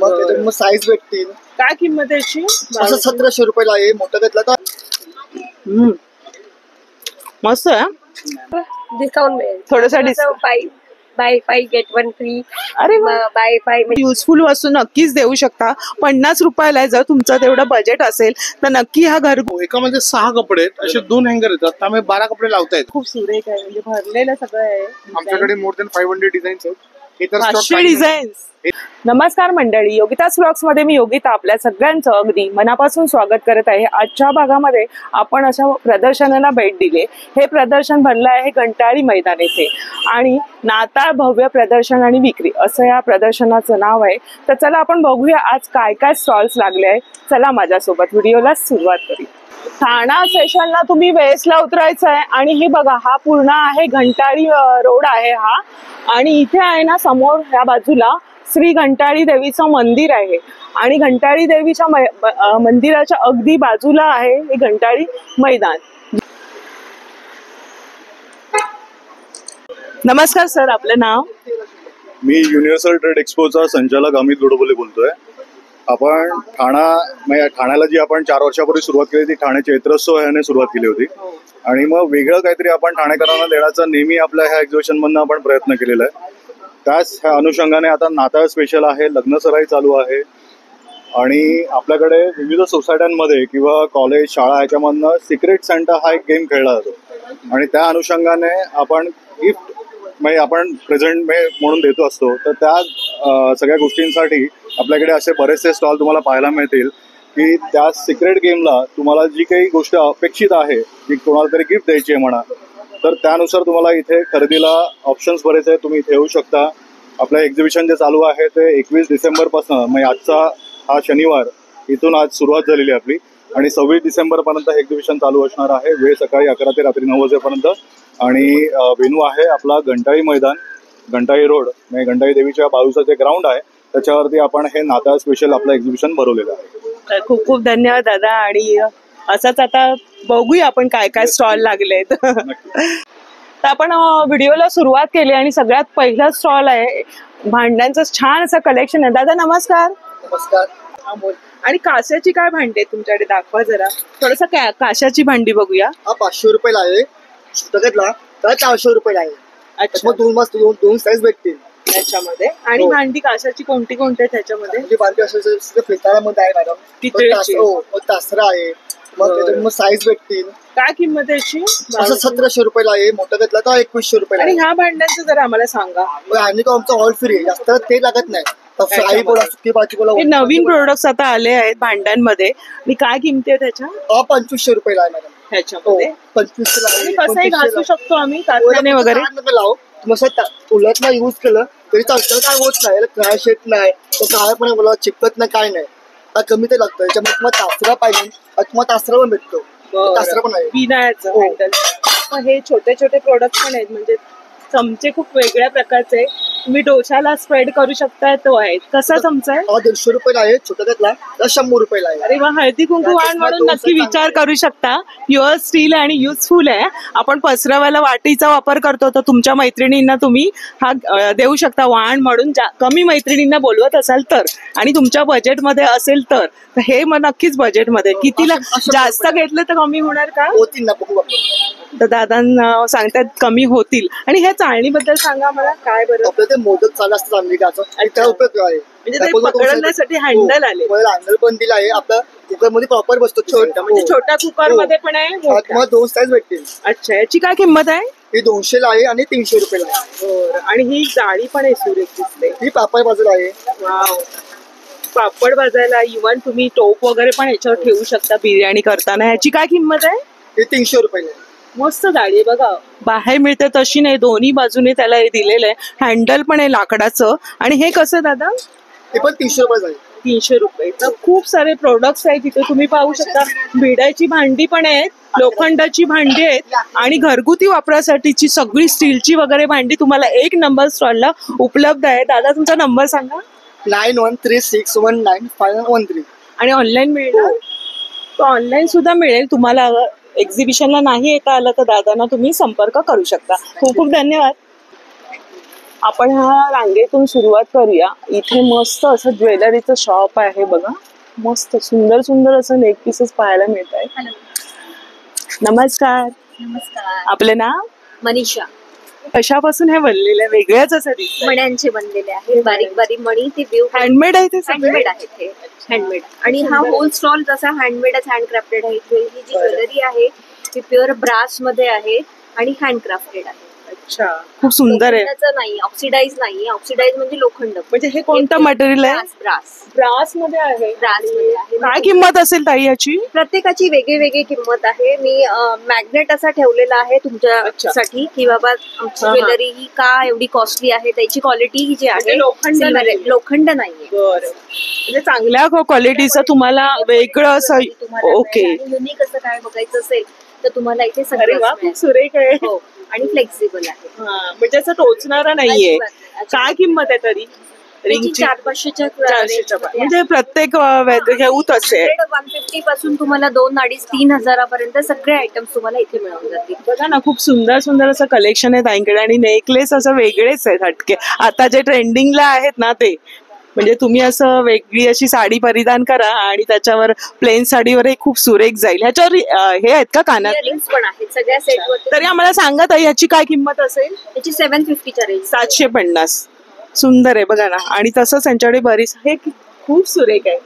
मग साईज भेटतील. काय किंमत आहे याची? असं 1700 रुपयाला आहे. मोठा घेतला तर मस्त आहे. डिस्काउंट मिळेल थोडासा बाय 5 गेट 1 फ्री. अरे बाय 5 युजफुल वस्तू नक्कीच देऊ शकता. 50 रुपयाला आहे. जर तुमचं तेवढं बजेट असेल तर नक्की हा घर. एकामध्ये 6 कपडे आहेत, असे 2 हँगर येतात, त्यामुळे 12 कपडे लावता येतात. खूप सुरेख आहे, म्हणजे भरलेलं सगळं आहे. आमच्याकडे मोर दॅन 500 डिझाईन्स आहेत. 500 डिझाईन्स. नमस्कार मंडळी, योगिताज व्लॉग्स मध्ये मी योगिता आपल्या सगळ्यांचं अगदी मनापासून स्वागत करत आहे. आजच्या भागामध्ये आपण अशा प्रदर्शनाला भेट दिली. हे प्रदर्शन भरलं आहे घंटाळी मैदान येथे आणि नाताळ भव्य प्रदर्शन आणि विक्री असं या प्रदर्शनाचं नाव आहे. तर चला आपण बघूया आज काय काय स्टॉल्स लागले आहे. चला माझ्यासोबत व्हिडिओला सुरुवात करू. ठाणा स्टेशनला तुम्ही वेस्टला उतरायचं आहे आणि हे बघा हा पूर्ण आहे घंटाळी रोड आहे हा. आणि इथे आहे ना समोर ह्या बाजूला श्री घंटाळी देवीचं मंदिर आहे आणि घंटाळी देवीच्या मंदिराच्या अगदी बाजूला आहे हे घंटाळी मैदान. नमस्कार सर, आपलं नाव? मी युनिव्हर्सल ट्रेड एक्सपोचा संचालक अमित लोडबोले बोलतोय. आपण ठाण्याला जी आपण 4 वर्षापूर्वी सुरुवात केली ती ठाणे चैत्रोत्सव ह्याने सुरुवात केली होती आणि मग वेगळं काहीतरी आपण ठाणेकरांना देण्याचा नेहमी आपल्या ह्या एक्झिबिशन मधनं आपण प्रयत्न केलेला आहे. त्याच अनुषंगाने आता नाताळ स्पेशल आहे, लग्नसराई चालू आहे आणि आपल्याकडे विविध सोसायट्यांमध्ये किंवा कॉलेज शाळा ह्याच्यामधनं सिक्रेट सेंटा हा एक गेम खेळला जातो आणि त्या अनुषंगाने आपण गिफ्ट आपण प्रेझेंट म्हणून देतो असतो. तर त्या सगळ्या गोष्टींसाठी आपल्याकडे असे बरेचसे स्टॉल तुम्हाला पाहायला मिळतील की त्या सिक्रेट गेमला तुम्हाला जी काही गोष्ट अपेक्षित आहे, जी कोणाला तरी गिफ्ट द्यायची आहे म्हणा, तर त्यानुसार तुम्हाला इथे खरेदीला ऑप्शन्स बरेच आहेत. तुम्ही इथे येऊ शकता. आपलं एक्झिबिशन जे चालू आहे ते 21 डिसेंबरपासून, म्हणजे आजचा हा शनिवार इथून आज सुरुवात झालेली आहे आपली आणि 26 डिसेंबरपर्यंत हे एक्झिबिशन चालू असणार आहे. वेळ सकाळी 11 ते रात्री 9 वाजेपर्यंत आणि वेन्यू आहे आपला घंटाळी मैदान, घंटाळी रोड, म्हणजे घंटाळी देवीच्या बाजूचं जे ग्राउंड आहे त्याच्यावरती आपण हे नाताळ स्पेशल आपलं एक्झिबिशन भरवलेलं आहे. खूप खूप धन्यवाद दादा. आणि असंच आता बघूया आपण काय काय स्टॉल लागलेत. तर आपण व्हिडिओला सुरुवात केली आणि सगळ्यात पहिला स्टॉल आहे भांड्यांचं छान असं कलेक्शन आहे. दादा नमस्कार. नमस्कार. हा बोल. आणि काशाची काय भांडी आहे तुमच्याकडे, दाखवा जरा. थोडंसं काशाची भांडी बघूया. हा 500 रुपयाला आहे. छोटा घेतला तर 400 रुपयाला आहे. अच्छा, मग दोन साईज भेटतील त्याच्यामध्ये. आणि भांडी काशाची कोणती कोणती त्याच्यामध्ये? म्हणजे बारकी असेल पितळामध्ये आहे मॅडम, पितळेची. तासरा आहे. मग साईज भेटतील. काय किंमत आहे याची? असं 1700 रुपयाला आहे. मोठा घेतला तर 2100 रुपयाला. आणि ह्या भांड्यांचं जरा आम्हाला सांगा. आणि आमचं ऑल फ्री आहे, जास्त ते लागत नाही. फ्राई बोला, सुकी भाजी बोला. हे नवीन प्रोडक्ट्स आता आले आहेत भांड्यांमध्ये. आणि काय किमती आहे त्याच्या? 2500 रुपयाला आहे मॅडम ह्याच्यामध्ये. 2500 कसंही घासू शकतो आम्ही कात्याने वगैरे. लाव उलटला यूज केलं तरी चालतं, काय होत नाही. क्रॅश येत नाही, काय पण बोला चिपकत नाही, काय नाही. कमी ते लागतं. त्याच्यामुळे तुम्हाला तासरा पाहिजे, तुम्हाला तासरा पण भेटतो. तासरा पण आहे विनायचं हँडल. हे छोटे छोटे प्रोडक्ट पण आहेत, म्हणजे चमचे खूप वेगळ्या प्रकारचे आहे. तुम्ही डोशाला स्प्रेड करू शकताय तो आहे. कसा चमचा आहे? 150 रुपयाला आहे. छोटा घेतला तर 100 रुपयाला आहे. अरे वा. हळदी कुंकू वाण म्हणून नक्की विचार करू शकता. प्युअर स्टील आणि युजफुल आहे. आपण पसरवायला वाटीचा वापर करतो, तर तुमच्या मैत्रिणींना तुम्ही हा देऊ शकता वाण म्हणून. कमी मैत्रिणींना बोलवत असाल तर आणि तुमच्या बजेटमध्ये असेल तर हे मग नक्कीच बजेटमध्ये. कितीला जास्त घेतलं तर कमी होणार का? होतील ना, बघू. तर दादांना सांगतात कमी होतील. आणि ह्या चाळणीबद्दल सांगा मला, काय बरं? आपलं ते मोदक चालू असतं चांदीचं, त्या उपयोग आहे. म्हणजे ते पकडण्यासाठी हँडल आले. हँडल पण दिला आहे. आपला कुकर मध्ये प्रॉपर बसतो. छोटा म्हणजे छोट्या कुकर मध्ये पण आहे. तुम्हाला 2 साईज भेटतील. अच्छा, याची काय किंमत आहे? ही 200 ला आहे आणि 300 रुपयाला आहे. आणि ही जाळी पण आहे सुरेख दिसते. ही पापड बाजूला आहे. वाव. पापड भाजायला इव्हन तुम्ही टोप वगैरे पण याच्यावर ठेवू शकता बिर्याणी करताना. ह्याची काय किंमत आहे? ही 300 रुपयाला आहे. मस्त जाळी आहे बघा. बाहेर मिळते तशी नाही, दोन्ही बाजूने त्याला हे दिलेलं आहे. हँडल पण आहे लाकडाचं. आणि हे कसं दादा? हे पण 300 रुपये आहे. 300 रुपये. तर खूप सारे प्रोडक्ट्स आहेत तिथे तुम्ही पाहू शकता. भिडाची भांडी पण आहेत, लोखंडाची भांडी आहेत आणि घरगुती वापरासाठीची सगळी स्टीलची वगैरे भांडी तुम्हाला 1 नंबर स्टॉलला उपलब्ध आहे. दादा तुमचा नंबर सांगा. 9136195113. आणि ऑनलाईन मिळणार? तो ऑनलाईन सुद्धा मिळेल तुम्हाला. एक्झिबिशनला नाही येता आलं तर दादांना तुम्ही संपर्क करू शकता. खूप खूप धन्यवाद. आपण ह्या रांगेतून सुरुवात करूया. इथे मस्त असं ज्वेलरीचं शॉप आहे बघा. मस्त सुंदर सुंदर असं नेक पीसेस पाहायला मिळत आहे. नमस्कार. नमस्कार. आपलं नाव? मनीषा. कशापासून हे बनलेलं आहे? वेगळ्याच असं दिसतंय. मण्यांचे बनलेले आहेत. बारीक बारीक मणी. ते व्यू हँडमेड आहे ते सगळे? हँडमेड आहेत हे. हँडमेड. आणि हा होल स्टॉल जसा हँडमेडच हँडक्राफ्टेड आहे. ही जी ज्वेलरी आहे ती प्युअर ब्रास मध्ये आहे आणि हँडक्राफ्टेड आहे. अच्छा, खूप सुंदर आहे. लोखंडाचं नाही, ऑक्सिडाइज नाही. ऑक्सिडाइज म्हणजे लोखंड. म्हणजे हे कोणतं मटेरियल आहे? ब्रास. ब्रास मध्ये आहे. ब्रास मध्ये आहे. काय किंमत असेल ताई याची? प्रत्येकाची वेगळी वेगळी किंमत आहे. मी मॅग्नेट असा ठेवलेला आहे तुमच्यासाठी की बाबा आमची ज्वेलरी ही का एवढी कॉस्टली आहे. त्याची क्वालिटी ही जी आहे लोखंड नाहीये. म्हणजे चांगल्या क्वालिटीचं तुम्हाला वेगळं असं. ओके, युनिक असं काय बघायचं असेल तर तुम्हाला इथे अरे वा, सगळं खूप सुरेख आहे. हो. आणि फ्लेक्सिबल आहे. म्हणजे असं टोचणारा नाहीये. काय किंमत आहे तरी रिंगची? 400-500च्या 400च्या. म्हणजे प्रत्येक घेऊत असेल. 150 पासून तुम्हाला 2,500-3,000 पर्यंत सगळे आयटम्स तुम्हाला इथे मिळून जातील. बघा ना, खूप सुंदर सुंदर असं कलेक्शन आहे ताईंकडे. आणि नेकलेस असं वेगळेच आहेत हटके. आता जे ट्रेंडिंगला आहेत ना ते, म्हणजे तुम्ही असं वेगळी अशी साडी परिधान करा आणि त्याच्यावर प्लेन साडीवर हे खूप सुरेख जाईल. ह्याच्यावर हे आहेत का कानात? इयरिंग्स पण आहेत सगळ्या सेटवर. तरी आम्हाला सांगा ताई, ह्याची काय किंमत असेल? त्याची 750च्या रेंज. 750. सुंदर आहे बघा ना. आणि तसंच त्यांच्याकडे बरीच हे खूप सुरेख आहे.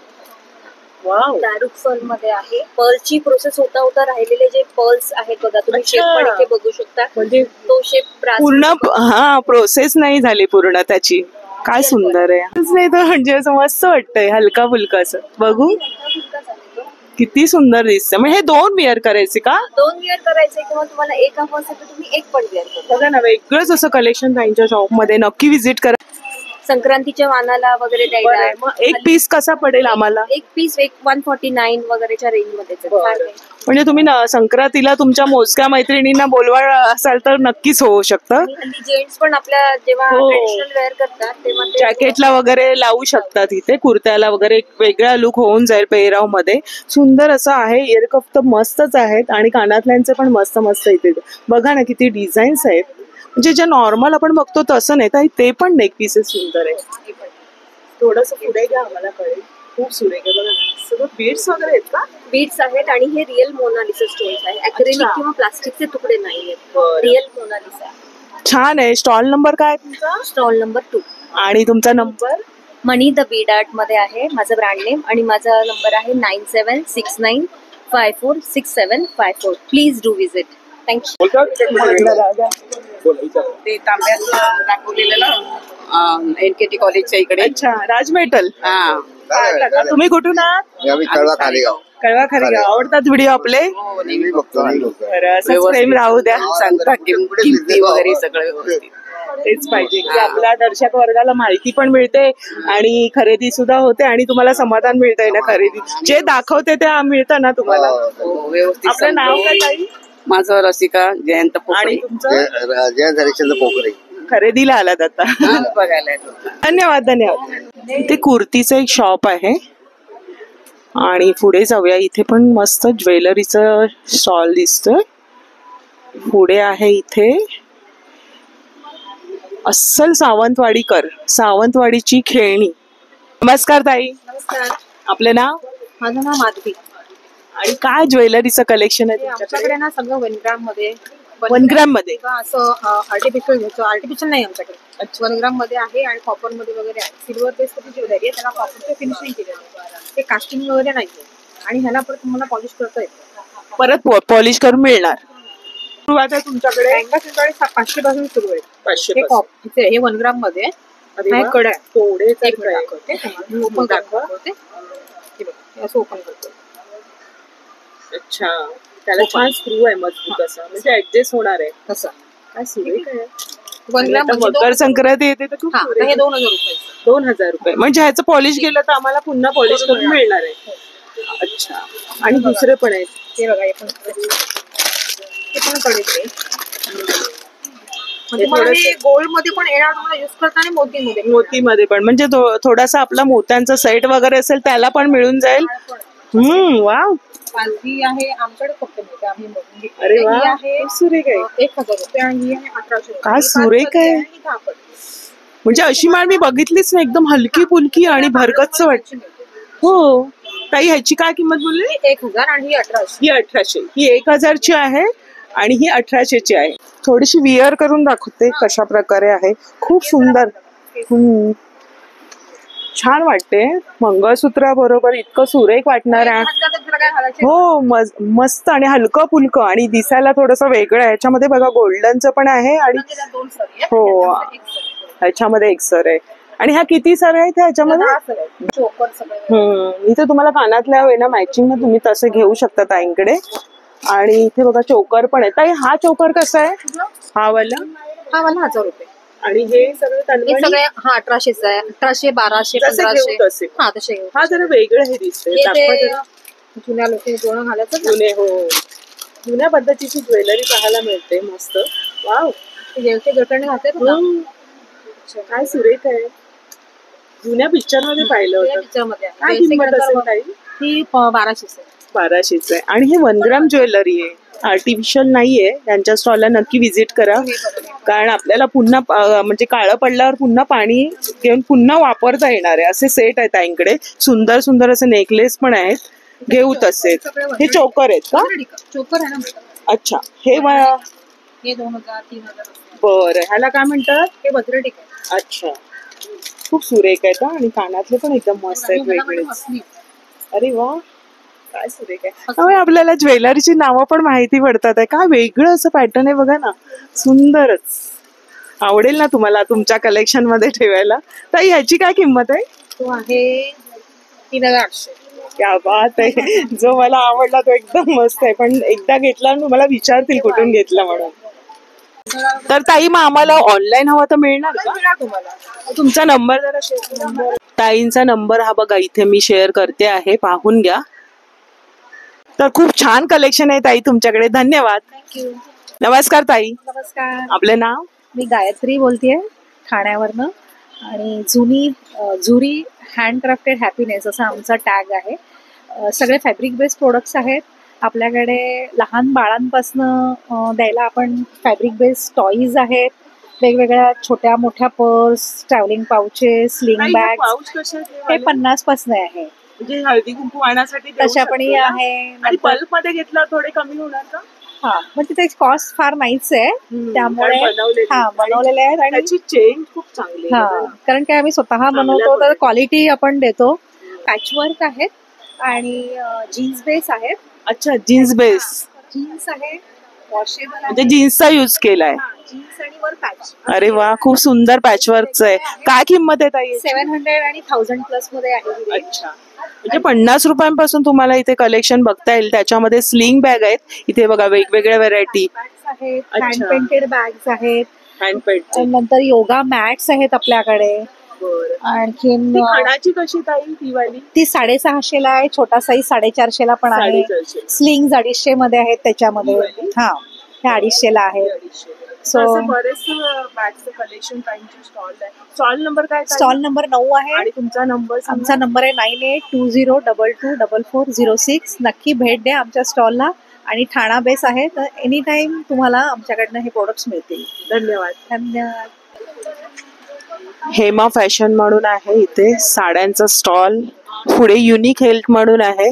वाव. दारुक फॉल मध्ये आहे. पर्लची प्रोसेस होता होता राहिलेले जे पर्ल्स आहेत बघा, तुम्ही शेप पण इथे बघू शकता. म्हणजे तो शेप पूर्ण प्रोसेस नाही झाली पूर्ण त्याची. काय सुंदर आहे. नाही तर म्हणजे असं मस्त वाटतंय, हलका फुलका असं. बघू किती सुंदर दिसतं. मग हे 2 वेअर करायचे का? 2 वेअर करायचे किंवा तुम्हाला एक हवं असेल तर तुम्ही एक पण वेअर करा. बघा ना, वेगळंच असं कलेक्शन त्यांच्या शॉप मध्ये. नक्की व्हिजिट करा. संक्रांतीच्या वानाला वगैरे द्यायला. मग एक पीस कसा पडेल आम्हाला? एक पीस 149 वगैरेच्या रेंज मध्ये. म्हणजे तुम्ही संक्रांतीला तुमच्या मोजक्या मैत्रिणींना बोलवा असाल तर नक्कीच होऊ शकतं. जेंट्स पण आपल्या जेव्हा ट्रेडिशनल वेअर करतात तेव्हा जॅकेटला वगैरे लावू शकतात. इथे कुर्त्याला वगैरे एक वेगळा लुक होऊन जाईल पेहराव मध्ये. सुंदर असं आहे. इयरकप तर मस्तच आहेत आणि कानातल्यांचे पण मस्त मस्त इथे बघा ना किती डिझाईन्स आहेत. म्हणजे जे नॉर्मल आपण बघतो तसं नाही तर ते पण नेक पीसेस सुंदर आहे. थोडस पुढे घ्या, आम्हाला कळेल. खूप सुरेख आहे बघा. सगळं बीड्स वगैरे आहेत का? बीड्स आहेत आणि हे रिअल मोनालिसा स्टोन्स आहे. अॅक्रिलिक किंवा प्लास्टिकचे तुकडे नाहीयेत. Real Mona Lisa. छान आहे. स्टॉल नंबर काय आहे तुमचा? Stall number 2. आणि तुमचा number? Mani the bead art मध्ये आहे माझं ब्रँड नेम. आणि माझा नंबर आहे 9769546754. Please do visit. थँक्यू. ते तांब्याचं दाखवलेलं ना NKT कॉलेजच्या इकडे. अच्छा, राज मेटल. हा. तुम्ही कुठून आहात? आम्ही कळवा खालीगाव. कळवा खालीगाव. आवडतात व्हिडिओ आपले? नेहमी बघतो. बरं, असंच प्रेम राहू द्या. सांगता किमती वगैरे सगळं व्यवस्थित. तेच पाहिजे की आपल्या दर्शक वर्गाला माहिती पण मिळते आणि खरेदी सुद्धा होते आणि तुम्हाला समाधान मिळतंय ना. खरेदी जे दाखवते ते मिळतं ना तुम्हाला. व्यवस्थित. आपलं नाव काय ताई? माझं रसिका जयंत पोकळे. आणि तुमचं? जयंत हरिश्चंद्र पोकरे. खरेदीला आलात आता. बघायला येतो. धन्यवाद धन्यवाद. इथे कुर्तीचं एक शॉप आहे आणि पुढे जाऊया. इथे पण मस्त ज्वेलरीचं स्टॉल दिसतोय. पुढे आहे इथे अस्सल सावंतवाडीची खेळणी. नमस्कार ताई. नमस्कार. आपलं नाव? माझं नाव माधवी. आणि काय ज्वेलरीचं कलेक्शन आहे आमच्याकडे ना सगळं 1 ग्राम मध्ये. 1 ग्राम मध्ये असं आर्टिफिशियल घ्यायचं. आर्टिफिशियल नाही आमच्याकडे. 1 ग्राम मध्ये आहे आणि कॉपर मध्ये वगैरे आहे. सिल्वर बेस्ड ज्वेलरी आहे. त्याला कॉपरचं फिनिशिंग केलेलं आहे. ते कास्टिंग वगैरे नाहीये आणि ह्याला परत तुम्हाला पॉलिश करता येतं. परत पॉलिश करून मिळणार. सुरुवात आहे तुमच्याकडे? तुमच्याकडे 500 पासून सुरू आहे. 500. हे 1 ग्राम मध्ये कडे थोडे ओपन दाखवते. असं ओपन करतो. अच्छा, त्याला छान स्क्रू आहे मजबूत असा, म्हणजे ऍडजस्ट होणार आहे तसं. काय सुरेख आहे. 1 ग्राम मकर संक्रांती येते तर खूप हे 2000 रुपये. 2000 रुपये. म्हणजे ह्याचं पॉलिश केलं तर आम्हाला पुन्हा पॉलिश करून मिळणार आहे. अच्छा. आणि दुसरे पण आहेत. हे बघा, हे पण कडे. म्हणजे गोल्ड मध्ये पण येणार तुम्हाला यूज करता आणि मोतीमध्ये पण. म्हणजे थोडासा आपला मोत्यांचा सेट वगैरे असेल त्याला पण मिळून जाईल. वाव. पालवी आहे आमच्याकडे फक्त मिळते. आम्ही बघून घेतली. अरे वा, आहे सुरेख आहे. 1000 रुपये आणि ही आहे 1800 रुपये. काय सुरेख आहे. म्हणजे अशी माळ मी बघितलीच नाही, एकदम हलकी फुलकी आणि भरगच्च वाटते. हो ताई, ह्याची काय किंमत बोलली? 1000 आणि ही 1800. ही 1800, ही 1000ची आहे आणि ही 1800ची आहे. थोडीशी विअर करून दाखवते कशा प्रकारे आहे. खूप सुंदर, छान वाटते. मंगळसूत्राबरोबर इतकं सुरेख वाटणार आहे. हो मस्त आणि हलकं फुलकं आणि दिसायला थोडस वेगळं आहे. याच्यामध्ये बघा गोल्डनचं पण आहे आणि हो ह्याच्यामध्ये एक सर आहे. आणि ह्या किती सर आहेत ह्याच्यामध्ये? इथे तुम्हाला कानातल्या आहे ना मॅचिंग तुम्ही तसे घेऊ शकता ताईंकडे. आणि इथे बघा चोकर पण आहे. ताई हा चोकर कसा आहे? हा वाला 1000 रुपये. आणि हे सगळे हे तलवारी सगळे 1800 आहे. 1800, 1200, जसे घेऊ 1500. तसे. हा तसे घेऊ. हा जरा वेगळं हे दिसतंय. हे दाखवा ते जरा. जुन्या लोक जोडून घालायचं ना. जुने हो जुन्या पद्धतीची ज्वेलरी पाहायला मिळते. मस्त. वाव, ते गटणे घालते ना. काय सुरेख आहे. जुन्या पिक्चर मध्ये पाहिलं होतं. पिक्चर मध्ये काय किंमत असेल ताई? ही 1200 आहे. 1200 आहे. आणि हे 1 ग्राम ज्वेलरी आहे, आर्टिफिशियल नाहीये. त्यांच्या स्टॉलला नक्की व्हिजिट करा, कारण आपल्याला पुन्हा म्हणजे काळं पडल्यावर पुन्हा पाणी घेऊन पुन्हा वापरता येणार आहे असे सेट आहेत ताईंकडे. सुंदर सुंदर असे नेकलेस पण आहेत, घेऊ तसे. हे चोकर आहेत का? चोकर आहे ना. अच्छा, हे हे 2000, 3000. बरं, ह्याला काय म्हणतात? हे बजरटिक आहे. अच्छा, खूप सुरेख आहेत आणि कानातले पण एकदम मस्त आहेत, वेगळे. अरे वा, काय सुरेख आहे. त्यामुळे आपल्याला ज्वेलरीची नावं पण माहिती पडतात आहे. काय वेगळं असं पॅटर्न आहे बघा ना, सुंदरच. आवडेल ना तुम्हाला तुमच्या कलेक्शन मध्ये ठेवायला. तर ह्याची काय किंमत आहे? तो आहे 3800. क्या बात आहे. जो मला आवडला तो एकदम मस्त आहे, पण एकदा घेतला तुम्हाला विचारतील कुठून घेतला म्हणून. तर ताई मग आम्हाला ऑनलाईन हवा तर मिळणार का तुम्हाला? तुमचा नंबर जरा शेअर. ताईंचा नंबर हा बघा इथे मी शेअर करते आहे, पाहून घ्या. तर खूप छान कलेक्शन आहे ताई तुमच्याकडे. धन्यवाद. थँक्यू. नमस्कार ताई, नमस्कार. आपले नाव? मी गायत्री बोलतेय ठाण्यावरनं. आणि जुरी हँडक्राफ्टेड हॅपीनेस असा आमचा टॅग आहे. सगळे फॅब्रिक बेस्ड प्रोडक्ट्स आहेत आपल्याकडे. लहान बाळांपासनं द्यायला आपण फॅब्रिक बेस्ड टॉईज आहेत, वेगवेगळ्या छोट्या मोठ्या purse, travelling pouches, sling bag. हे 50 पासून आहे. म्हणजे हळदी कुंकू आणण्यासाठी तशा पण आहे. आणि बल्क मध्ये घेतला थोडे कमी होणार का? हा, म्हणजे त्याची कॉस्ट फार नाहीच आहे, त्यामुळे बनवलेले आहेत. आणि त्याची चेन खूप चांगली हा, कारण काय आम्ही स्वतः बनवतो तर क्वालिटी आपण देतो. पॅचवर्क आहेत आणि जीन्स बेस आहेत. अच्छा, जीन्स बेस. जीन्स आहे, वॉशेबल म्हणजे जीन्सचा युज केलाय. जीन्स आणि वर पॅच. अरे वा, खूप सुंदर पॅचवर्कचं आहे. काय किंमत आहे ताई? 700 आणि 1000 प्लस मध्ये आहे. अच्छा, म्हणजे 50 रुपयांपासून तुम्हाला इथे कलेक्शन बघता येईल. त्याच्यामध्ये स्लिंग बॅग आहेत, इथे बघा वेगवेगळ्या व्हरायटी आहेत. हँड पेंटेड बॅग्स आहेत, हँड पेंट. नंतर योगा मॅट्स आहेत आपल्याकडे. आणखीन खणाची कशी ताई ती वाली? ती 650 ला आहे. छोटा साईज 450 ला पण आहे. 450. स्लिंग 250 मध्ये आहेत त्याच्यामध्ये. हा, हे 250 ला आहे. सो बरेच बॅगचं कलेक्शन ताईंचे स्टॉल आहे. स्टॉल नंबर काय? स्टॉल नंबर 9 आहे. आणि तुमचा नंबर? आमचा नंबर आहे 9820224406. नक्की भेट द्या आमच्या स्टॉलला. आणि ठाणा बेस आहे, तर एनी टाइम तुम्हाला आमच्याकडनं हे प्रोडक्ट्स मिळतील. धन्यवाद. धन्यवाद. हेमा फॅशन म्हणून आहे इथे साड्यांचा स्टॉल. पुढे युनिक हेल्थ म्हणून आहे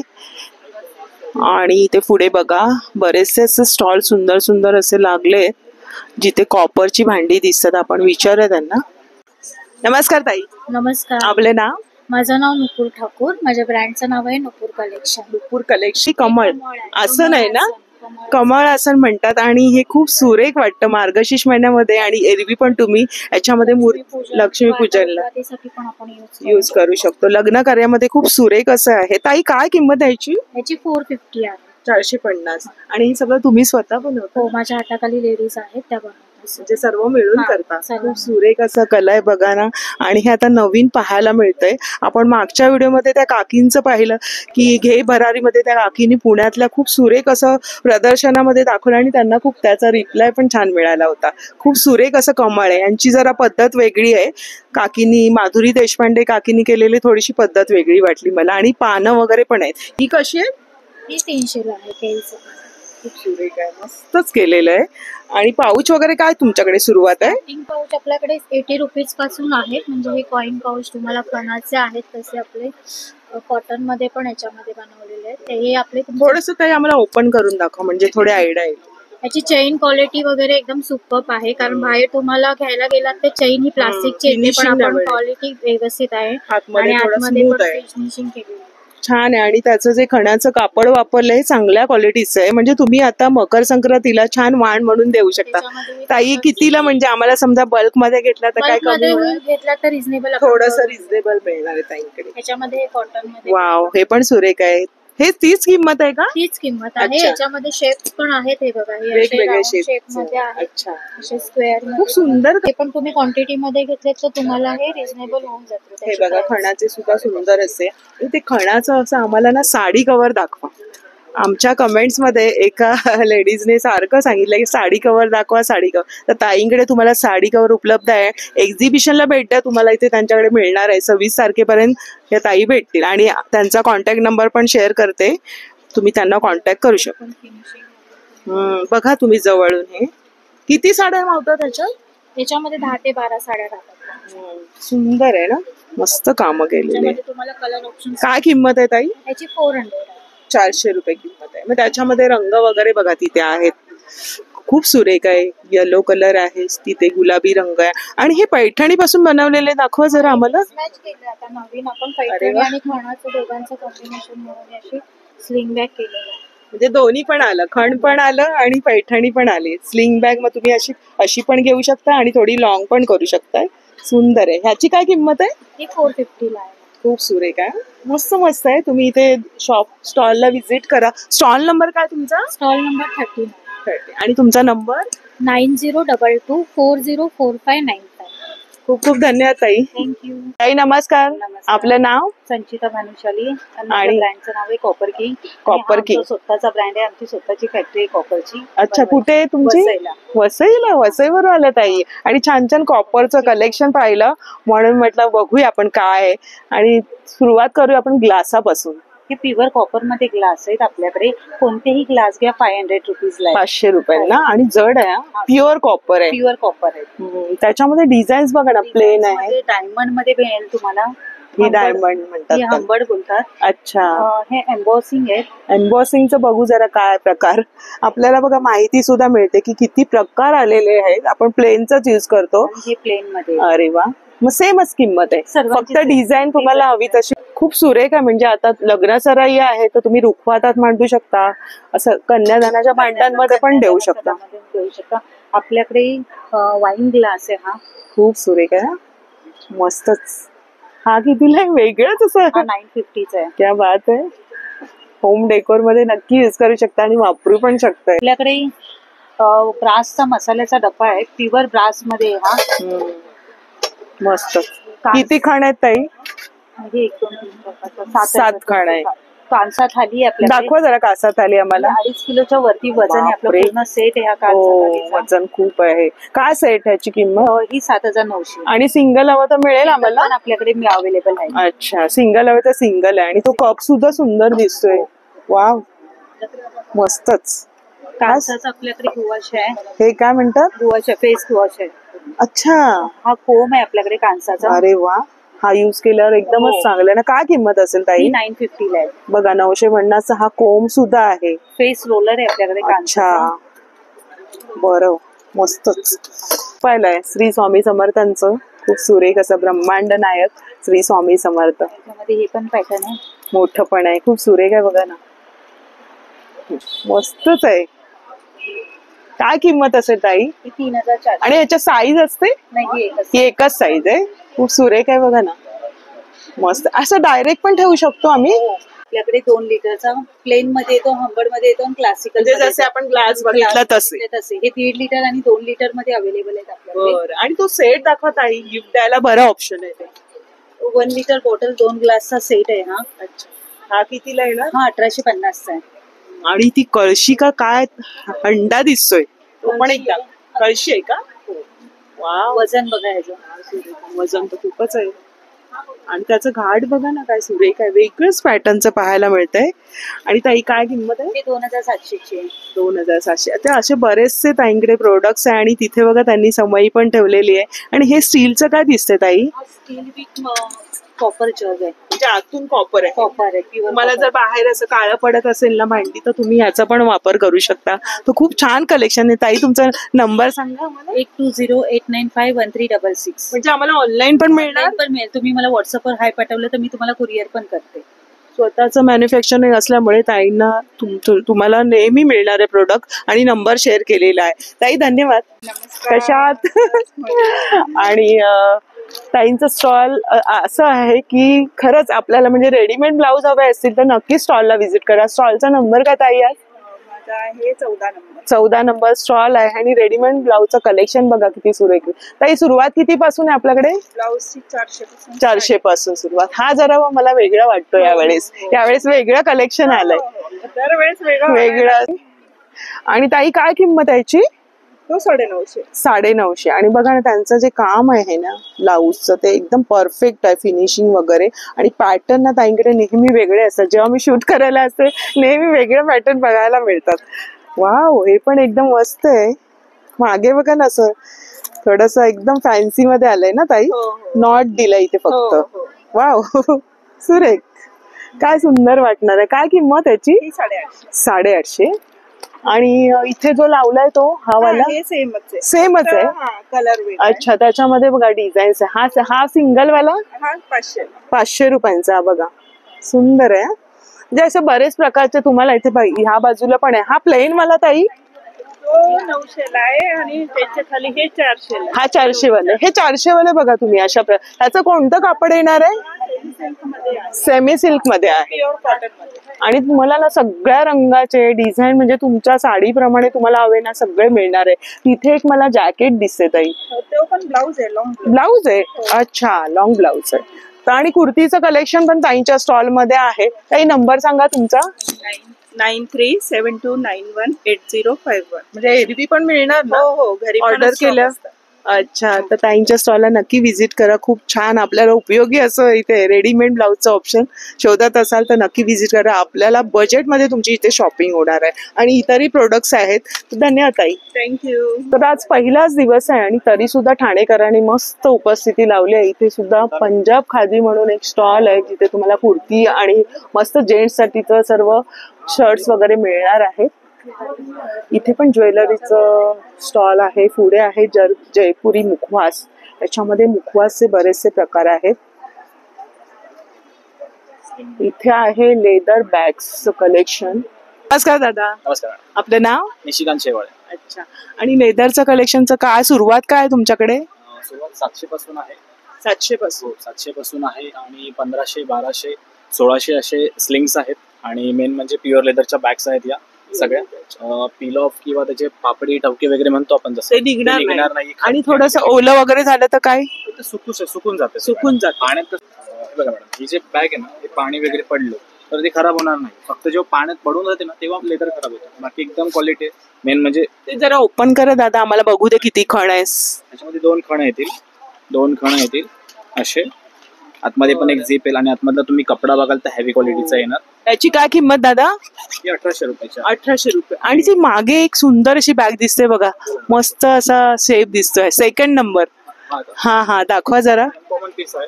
आणि इथे पुढे बघा बरेचसे असे स्टॉल सुंदर सुंदर असे लागले, जिथे कॉपरची भांडी दिसतात. आपण विचारूया त्यांना. नमस्कार ताई. नमस्कार. आपले नाव? माझं नाव नुपूर ठाकूर. माझ्या ब्रँडचं नाव आहे नुपूर कलेक्शन. नुपूर कलेक्शन. कमळ असं नाही ना? कमळ आसन म्हणतात. आणि हे खूप सुरेख वाटतं मार्गशीर्ष महिन्यामध्ये. आणि एरवी पण तुम्ही याच्यामध्ये लक्ष्मी पूजनला पण आपण यूज करू शकतो. लग्न कार्यामध्ये खूप सुरेख असं आहे. ताई काय किंमत आहे याची? 450 आहे. 450. आणि हे सगळं तुम्ही स्वतः बनवता? हो, माझ्या हाताखाली लेडीज आहेत त्या बनवतात. म्हणजे सर्व मिळून करता. सर्व. खूप सुरेख असं कला आहे बघा ना. आणि हे आता नवीन पाहायला मिळतंय. आपण मागच्या व्हिडिओमध्ये त्या काकींचं पाहिलं की घे भरारीमध्ये त्या काकींनी पुण्यातल्या खूप सुरेख असं प्रदर्शनामध्ये दाखवलं आणि त्यांना खूप त्याचा रिप्लाय पण छान मिळाला होता. खूप सुरेख असं कमळ आहे. यांची जरा पद्धत वेगळी आहे. काकींनी, माधुरी देशपांडे काकींनी केलेली थोडीशी पद्धत वेगळी वाटली मला. आणि पानं वगैरे पण आहेत. ही कशी आहे? ही 300 ला आहे. केळीचं खूप सुरेख आहे, मस्तच केलेलं आहे. आणि पाऊच वगैरे काय तुमच्याकडे सुरुवात आहे? स्टार्टिंग पाऊच आपल्याकडे 80 रुपीज पासून आहेत. म्हणजे हे कॉइन पाऊच तुम्हाला कणाचे आहेत तसे आपले कॉटन मध्ये पण याच्यामध्ये बनवलेले आहेत. हे आपले थोडस काही आम्हाला ओपन करून दाखवा म्हणजे थोडे आयडिया येईल. याची चेन क्वालिटी वगैरे एकदम सुपर्ब आहे. कारण बाहेर तुम्हाला घ्यायला गेलात तर चेन ही प्लास्टिकची येते, पण finishing आपण level आहे. क्वालिटी व्यवस्थित आहे आतमध्ये आणि थोडं आतमध्ये smooth पण आहे. फिनिशिंग केलेली आहे. छान आहे. आणि त्याचं जे खणाचं कापड वापरलंय हे चांगल्या क्वालिटीचं आहे. म्हणजे तुम्ही आता मकर संक्रांतीला छान वाण म्हणून देऊ शकता. त्याच्यामध्ये ताई कितीला, म्हणजे आम्हाला समजा बल्क मध्ये घेतला तर काय कमी मध्ये होणार? घेतला तर रिझनेबल थोडस रिझनेबल मिळणार आहे ताईंकडे. याच्यामध्ये कॉटन मध्ये वाव, हे पण सुरेख आहे. हे तीच किंमत आहे का? तीच किंमत आहे. अच्छा. याच्यामध्ये शेप्स पण आहेत. हे बघा, हे वेगवेगळे शेप शेप मध्ये आहेत, अच्छा, असे स्क्वेअर खूप मध्ये. सुंदर. ते पण तुम्ही क्वांटिटी मध्ये घेतले तर तुम्हाला हे रिझनेबल होऊन जातं. हे त्याची बघा, price. खणाचे सुद्धा सुंदर असे. आणि ते खणाचं असं आम्हाला ना साडी कव्हर दाखवा. आमच्या कमेंट्स मध्ये एका लेडीजने सारखं सांगितलं की साडी कव्हर दाखवा, साडी कव्हर. तर ताईंकडे तुम्हाला साडी कव्हर उपलब्ध आहे. एक्झिबिशनला भेटतं तुम्हाला, इथे त्यांच्याकडे मिळणार आहे. 26 तारखेपर्यंत या ताई भेटतील. आणि त्यांचा कॉन्टॅक्ट नंबर पण शेअर करते, तुम्ही त्यांना कॉन्टॅक्ट करू शकता. बघा तुम्ही जवळून हे किती साड्या मावतात त्याच्यात? याच्यामध्ये 10 ते 12 साड्या राहतात. सुंदर आहे ना, मस्त कामं केलेली. त्याच्यामध्ये तुम्हाला कलर ऑप्शन. काय किंमत आहे ताई? याची 400 आहे. 400 रुपये किंमत आहे. मग त्याच्यामध्ये रंग वगैरे बघा तिथे आहेत, खूप सुरेख आहे. येलो कलर आहे, तिथे गुलाबी रंग आहे. आणि हे पैठणी पासून बनवलेले दाखवा जरा आम्हाला. मॅच केलं आता नवीन आपण अरे पैठणी वा. आणि खणाचं दोघांचं कॉम्बिनेशन म्हणून अशी स्लिंग बॅग केलेलं आहे. म्हणजे दोन्ही पण आलं, खण पण आलं आणि पैठणी पण आली. स्लिंग बॅग मग तुम्ही अशी पण घेऊ शकता आणि थोडी लॉंग पण करू शकता. सुंदर आहे. ह्याची काय किंमत आहे? ही 450 ला आहे. खूप सुरेख आहे, मस्त मस्त आहे. तुम्ही इथे स्टॉलला व्हिजिट करा. स्टॉल नंबर काय तुमचा? स्टॉल नंबर 13 आणि तुमचा नंबर? 9022404595. खूप खूप धन्यवाद ताई. थँक्यू. ताई नमस्कार. आपलं नाव? संचिता भानुशाली आणि आणि ब्रँडचं नाव आहे कॉपर किंग. Copper king. स्वतःचा ब्रँड आहे, आमची स्वतःची फॅक्टरी आहे कॉपरची. अच्छा, कुठे आहे तुमची? वसईला. वसईला. वसईवरून आलं ताई. आणि छान छान कॉपरचं कलेक्शन पाहिलं म्हणून म्हटलं बघूया आपण काय आहे. आणि सुरुवात करूया आपण ग्लासापासून. हे प्युअर कॉपर मध्ये ग्लास आहेत आपल्याकडे. कोणतेही ग्लास घ्या 500 रुपीजला. 500 रुपयांना. आणि जड आहे, प्युअर कॉपर आहे. प्युअर कॉपर आहे. त्याच्यामध्ये डिझाईन्स बघा ना, प्लेन आहे. डायमंड मध्ये मिळेल तुम्हाला. ही डायमंड म्हणतात हे त्याला. हंबड बोलतात. अच्छा, हे एम्बॉसिंग आहे. एम्बॉसिंगचं बघू जरा काय प्रकार. आपल्याला बघा माहिती सुद्धा मिळते की किती प्रकार आलेले आहेत. आपण प्लेनच यूज करतो. हे प्लेन मध्ये. अरे वा, मग सेमच किंमत आहे. सर्वांची फक्त डिझाईन तुम्हाला हवी तशी. खूप सुरेख आहे. म्हणजे आता लग्नसराई आहे तर तुम्ही रुखवातात मांडू शकता, असं कन्यादानाच्या भांड्यांमध्ये पण देऊ शकता. देऊ शकता. आपल्याकडे वाईन ग्लास आहे. हा खूप सुरेख आहे, मस्तच. हा कितीला आहे? वेगळंच असं. 950चा आहे. क्या बात आहे. होम डेकोर मध्ये नक्की यूज करू शकता आणि वापरू पण शकता. आपल्याकडे ब्रासचा मसाल्याचा डब्बा आहे, प्युअर ब्रास मध्ये. हा मस्त. किती खण आहेत ताई? हे 1 2 3 7 खण आहे. कांसा थाली आहे आपल्याकडे. दाखवा जरा कासा थाली आम्हाला. 2.5 किलोच्या वरती वजन आहे आपलं. बापरे. पूर्ण सेट आहे हा कांसा हो, थालीचा. वजन खूप आहे. काय सेट ह्याची किंमत? ही 7,900. आणि सिंगल हवं तर मिळेल आम्हाला? पण आपल्याकडे अवेलेबल आहे. अच्छा, सिंगल हवं तर सिंगल आहे. आणि तो कप सुद्धा सुंदर दिसतोय. वाव, मस्तच. कांसाचा आपल्याकडे गुवाश आहे. हे काय म्हणतात? गुवाश फेस गुवाश आहे. अच्छा, हा कोम आहे आपल्याकडे कांसाचा. अरे वा, हा यूज केल्यावर एकदमच हो. चांगलं ना. काय किंमत असेल ताई? ही 950 ला आहे. बघा, 950चा हा कोम सुद्धा आहे. फेस रोलर आहे आपल्याकडे अच्छा, कांसाचा. बरं, मस्तच. पाहिलंय श्री स्वामी समर्थांचं खूप सुरेख असं ब्रह्मांड नायक श्री स्वामी समर्थ. त्याच्यामध्ये हे पण पॅटर्न आहे. मोठं पण आहे, खूप सुरेख आहे. बघा ना, मस्तच आहे. काय किंमत असेल ताई? ही 3,400. आणि याच्या साईज असते? नाही, ही एकच. ही एकच साईज आहे. खूप सुरेख आहे. बघा ना, मस्त. असं डायरेक्ट पण ठेवू शकतो आम्ही. आपल्याकडे 2 लिटरचा प्लेन मध्ये येतो, हंबड मध्ये येतो, क्लासिकल म्हणजे जसे आपण ग्लास बघितला तसे. हे 1.5 लिटर आणि 2 लिटर मध्ये अवेलेबल आहेत आपल्याकडे. बरं. आणि तो सेट दाखवा ताई, गिफ्ट द्यायला बरं ऑप्शन आहे ते. 1 लिटर बॉटल 2 ग्लासचा सेट आहे हा. अच्छा, हा कितीला येणार? हा 1850चा आहे. आणि ती कळशी का काय हंडा दिसतोय तो पण एकदा. कळशी आहे का? वा, वजन बघा याचं. वजन तर खूपच आहे. आणि त्याचं घाट बघा ना, काय सुरेख आहे, वेगळंच पॅटर्नचं पाहायला मिळतंय. आणि ताई काय किंमत आहे? ते 2700 2700. आता असे बरेचसे ताईंकडे प्रोडक्ट्स आहे आणि तिथे बघा त्यांनी समई पण ठेवलेली आहे. आणि हे स्टीलचं काय दिसतंय ताई? स्टील विथ कॉपर जग आहे. म्हणजे आतून कॉपर आहे. कॉपर आहे प्युअर. तुम्हाला जर बाहेर असं काळं पडत असेल ना भांडी, तर तुम्ही याचा पण वापर करू शकता. तर खूप छान कलेक्शन आहे. ताई तुमचा नंबर सांगा आम्हाला. 8208951366. म्हणजे आम्हाला ऑनलाईन पण मिळणार? पण मिळेल. तुम्ही मला व्हॉट्सअपवर हाय पाठवलं तर मी तुम्हाला कुरिअर पण करते. स्वतःचं मॅन्युफॅक्चरिंग असल्यामुळे ताईंना तुम्हाला नेहमी मिळणारे प्रोडक्ट आणि नंबर शेअर केलेला आहे. ताई धन्यवाद. कशात? आणि ताईंचं स्टॉल असं आहे की खरंच आपल्याला म्हणजे रेडीमेड ब्लाऊज हवे असतील तर नक्की स्टॉलला व्हिजिट करा. स्टॉलचा नंबर काय ताई आहे? माझा आहे 14 नंबर. 14 नंबर स्टॉल आहे. आणि रेडीमेड ब्लाऊजचं कलेक्शन बघा किती सुरेख. ताई सुरुवात किती पासून आहे आपल्याकडे? ब्लाऊजची 400 पासून. 400 पासून सुरुवात. हा जरा मला वेगळा वाटतो यावेळेस. यावेळेस वेगळं कलेक्शन आलंय. दरवेळेस वेगळं. आणि ताई काय किंमत आहे याची? तो 950. 950. आणि बघा ना त्यांचं जे काम आहे ना ब्लाऊजचं ते एकदम परफेक्ट आहे, फिनिशिंग वगैरे. आणि पॅटर्न ना ताईंकडे नेहमी वेगळे असतात. जेव्हा मी शूट करायला असते नेहमी वेगळे पॅटर्न बघायला मिळतात. वाव, हे पण एकदम मस्त आहे. मागे बघा ना असं थोडस एकदम फॅन्सी मध्ये आलंय ना ताई. नॉट दिलाय इथे फक्त. वाव सुरेख, काय सुंदर वाटणार आहे. काय किंमत त्याची? 850. आणि इथे जो लावलाय तो हा वाला सेमच आहे. सेमच आहे. कलर. अच्छा, त्याच्यामध्ये बघा डिझाईन्स आहे. हा सिंगल वाला 500 रुपयांचा. बघा सुंदर आहे. म्हणजे असे बरेच प्रकारचे तुम्हाला इथे ह्या बाजूला पण आहे. हा प्लेन वाला ताई? तो 900 आहे आणि त्याच्या खाली हे 400. हा 400 वाले. हे 400 वाले बघा तुम्ही अशा ह्याचं कोणतं कापड येणार आहे? सेमी सिल्क मध्ये आहे. प्युअर कॉटन मध्ये. आणि तुम्हाला ना सगळ्या रंगाचे डिझाईन म्हणजे तुमच्या साडीप्रमाणे तुम्हाला हवे ना सगळे मिळणार आहे. तिथे एक मला जॅकेट दिसते ताई. तो पण ब्लाऊज आहे, लॉंग ब्लाऊज आहे. अच्छा, लॉंग ब्लाऊज आहे. आणि कुर्तीचं कलेक्शन पण ताईंच्या स्टॉल मध्ये आहे. ताई नंबर सांगा तुमचा. 9372918051. म्हणजे एरवी पण मिळणार ना? हो, घरी ऑर्डर केलं. अच्छा, तर ताईंच्या स्टॉलला नक्की व्हिजिट करा. खूप छान आपल्याला उपयोगी असं इथे रेडीमेड ब्लाऊजचं ऑप्शन शोधत असाल तर नक्की व्हिजिट करा. आपल्याला बजेटमध्ये तुमची इथे शॉपिंग होणार आहे. आणि इतरही प्रोडक्ट्स आहेत. धन्यवाद ताई. थँक्यू. तर आज पहिलाच दिवस आहे आणि तरी सुद्धा ठाणेकरांनी मस्त उपस्थिती लावली आहे. इथे सुद्धा पंजाब खादी म्हणून एक स्टॉल आहे जिथे तुम्हाला कुर्ती आणि मस्त जेंट्ससाठीचं सर्व शर्ट्स वगैरे मिळणार आहेत. इथे पण ज्वेलरीचं स्टॉल आहे. पुढे आहे जयपुरी मुखवास. त्याच्यामध्ये मुखवासचे बरेचसे प्रकार आहेत. इथे आहे लेदर बॅग्सचं कलेक्शन. नमस्कार दादा. नमस्कार. आपलं नाव? निशिकांत शेवाळे. अच्छा. आणि लेदरचं कलेक्शनचं काय सुरुवात काय आहे तुमच्याकडे? सुरुवात 700 पासून आहे. 700 पासून? 700 पासून आहे. आणि 1500, 1200, 1600 असे स्लिंग्स आहेत. आणि मेन म्हणजे प्युअर लेदरच्या बॅग्स आहेत. या सगळ्या पील ऑफ किंवा त्याचे पापडी टवके वगैरे म्हणतो आपण तसं ते निघणार नाही. आणि थोडस ओलं वगैरे झालं तर काय? सुकून जाते. पाण्यात बघा मॅडम, ही जे बॅग आहे ना ते पाणी वगैरे पडलं तर ते खराब होणार नाही. फक्त जेव्हा पाण्यात पडून जाते ना तेव्हा लेदर खराब होतं. बाकी एकदम क्वालिटी आहे. मेन म्हणजे ते जरा ओपन करा दादा, आम्हाला बघू दे किती खण आहे. त्याच्यामध्ये 2 खण येतील असे. आतमध्ये पण एक झिप येईल. आणि आतमधला तुम्ही कपडा बघाल तर हेवी क्वालिटीचा येणार. त्याची काय किंमत दादा? ही 1800 रुपयाची. 1800 रुपये. आणि ती मागे एक सुंदर अशी बॅग दिसते बघा, मस्त असा शेप दिसतोय. 2nd number. हा दाखवा जरा. कॉमन पीस आहे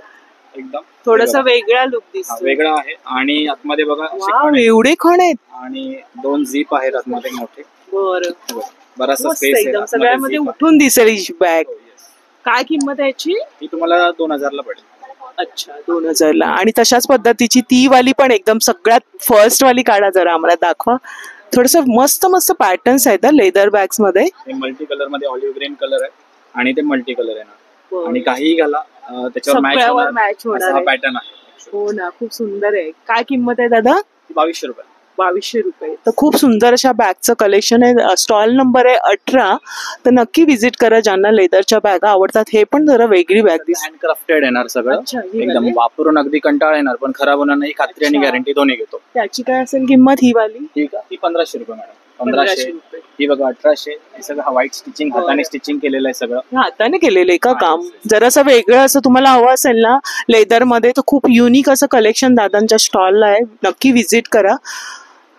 एकदम. थोडासा वेगळा लुक दिसतो. वेगळा आहे. आणि आतमध्ये बघा एवढे खण आहेत. आणि 2 झिप आहेत आतमध्ये मोठे. बरं, बराचसा स्पेस आहे. सगळ्यामध्ये उठून दिसेल ही बॅग. काय किंमत आहे याची? ही तुम्हाला 2000 ला पडेल. अच्छा, 2000 ला. आणि तशाच पद्धतीची ती वाली पण एकदम सगळ्यात फर्स्ट वाली काढा जरा आम्हाला दाखवा. थोडस मस्त पॅटर्न्स आहेत लेदर बॅग्स मध्ये. मल्टी कलर मध्ये ऑलिव्ह ग्रीन कलर आहे आणि ते मल्टी कलर आहे. आणि काही घाला त्याच्यावर मॅच होणार हा पॅटर्न आहे. हो ना, खूप सुंदर आहे. काय किंमत आहे दादा? 2200 रुपये. 2200 रुपये. तर खूप सुंदर अशा बॅगचं कलेक्शन आहे. स्टॉल नंबर आहे 18. तर नक्की व्हिजिट करा ज्यांना लेदरच्या बॅगा आवडतात. हे पण जरा वेगळी बॅग दिसते. हँडक्राफ्टेड येणार सगळं. एकदम वापरून अगदी कंटाळा येणार पण खराब होणार नाही. खात्री आणि गॅरंटी दोन्ही घेतो. त्याची काय असेल किंमत ही वाली? ठीक आहे. ती 1500 रुपये मॅडम. 1500. ही बघा 1800. हे सगळं व्हाईट स्टिचिंग, हाताने स्टिचिंग केलेलं आहे सगळं. हाताने केलेलं आहे का काम? जर असं वेगळं असं तुम्हाला हवं असेल ना लेदर मध्ये, तर खूप युनिक असं कलेक्शन दादांच्या स्टॉलला आहे. नक्की व्हिजिट करा.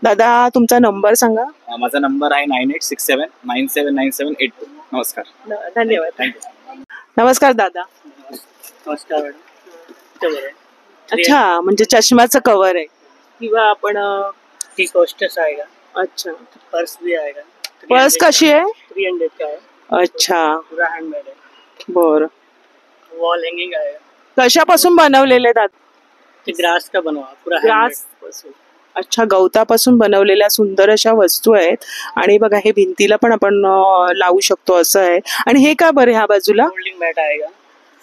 दादा तुमचा नंबर सांगा. माझा नंबर आहे 9867979782. नमस्कार. धन्यवाद. थँक्यू. नमस्कार दादा. नमस्कार मॅडम. अच्छा, म्हणजे चष्म्याचं कव्हर आहे किंवा आपण टी कोस्टर्स आएगा, अच्छा पर्स भी आएगा. पर्स कशी आहे? 300 का है, अच्छा पूरा हैंडमेड है. बर. वॉल हैंगिंग आएगा. कशापासून बनवलेले दादा? ते ग्रास का बनवा, पूरा ग्रास पासून. अच्छा, गवतापासून बनवलेल्या सुंदर अशा वस्तू आहेत. आणि बघा हे भिंतीला पण आपण लावू शकतो असं आहे. आणि हे का बरं ह्या बाजूला? फोल्डिंग मैट आएगा,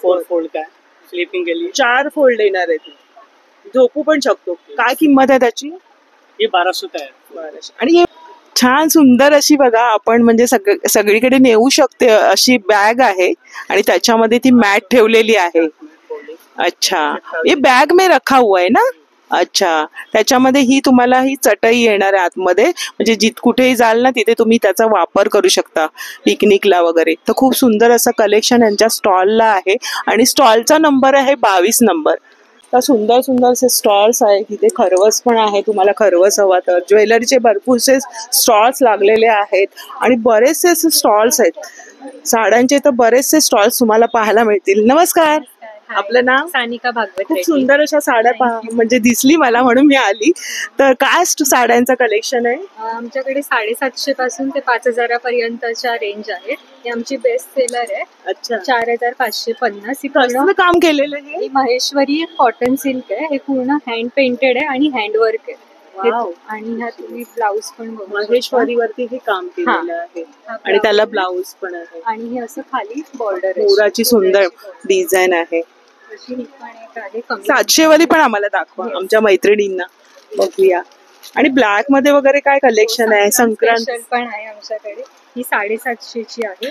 4 फोल्ड का है, स्लीपिंग के लिए. 4 फोल्ड येणार आहे. झोपू पण शकतो. काय किंमत आहे त्याची? ये 1200 का है. आणि हे छान सुंदर अशी बघा आपण म्हणजे सगळीकडे नेऊ शकते अशी बॅग आहे. आणि त्याच्यामध्ये ती मॅट ठेवलेली आहे. अच्छा, ये बैग में रखा हुआ है ना. अच्छा, त्याच्यामध्ये ही तुम्हाला ही चटई येणार आहे आतमध्ये. म्हणजे कुठेही जाल ना तिथे तुम्ही त्याचा वापर करू शकता पिकनिकला वगैरे. तर खूप सुंदर असं कलेक्शन यांच्या स्टॉलला आहे. आणि स्टॉलचा नंबर आहे 22 नंबर. तर सुंदर सुंदर असे स्टॉल्स आहेत. तिथे खरवस पण आहे, तुम्हाला खरवस हवा तर. ज्वेलरीचे भरपूरसे स्टॉल्स लागलेले आहेत. आणि बरेचसे असे स्टॉल्स आहेत. साड्यांचे तर बरेचसे स्टॉल्स तुम्हाला पाहायला मिळतील. नमस्कार, आपलं नाव? सानिका भागवत. खूप सुंदर अशा साड्या म्हणजे दिसली मला म्हणून मी आली. तर काय साड्यांचं कलेक्शन आहे? आमच्याकडे 750 पासून ते 5000 पर्यंतच्या रेंज आहे. ही आमची बेस्ट सेलर आहे. अच्छा, 4550. ही कसलं काम केलेलं आहे? ही महेश्वरी कॉटन सिल्क आहे. हे पूर्ण हँड पेंटेड आहे आणि हँडवर्क आहे. वाव. आणि ह्या तुम्ही ब्लाऊज पण बघू शकता. महेश्वरीवरती हे काम केलेलं आहे. आणि त्याला ब्लाऊज पण आहे. आणि हे असं खाली बॉर्डर आहे. मोराची सुंदर डिझाईन आहे. अशी ही पण एक आहे कमी. 700 वाली पण आम्हाला दाखवा आमच्या मैत्रिणींना बघूया. आणि ब्लॅक मध्ये वगैरे काय कलेक्शन आहे? संक्रांत स्पेशल पण आहे आमच्याकडे. ही 750 ची आहे.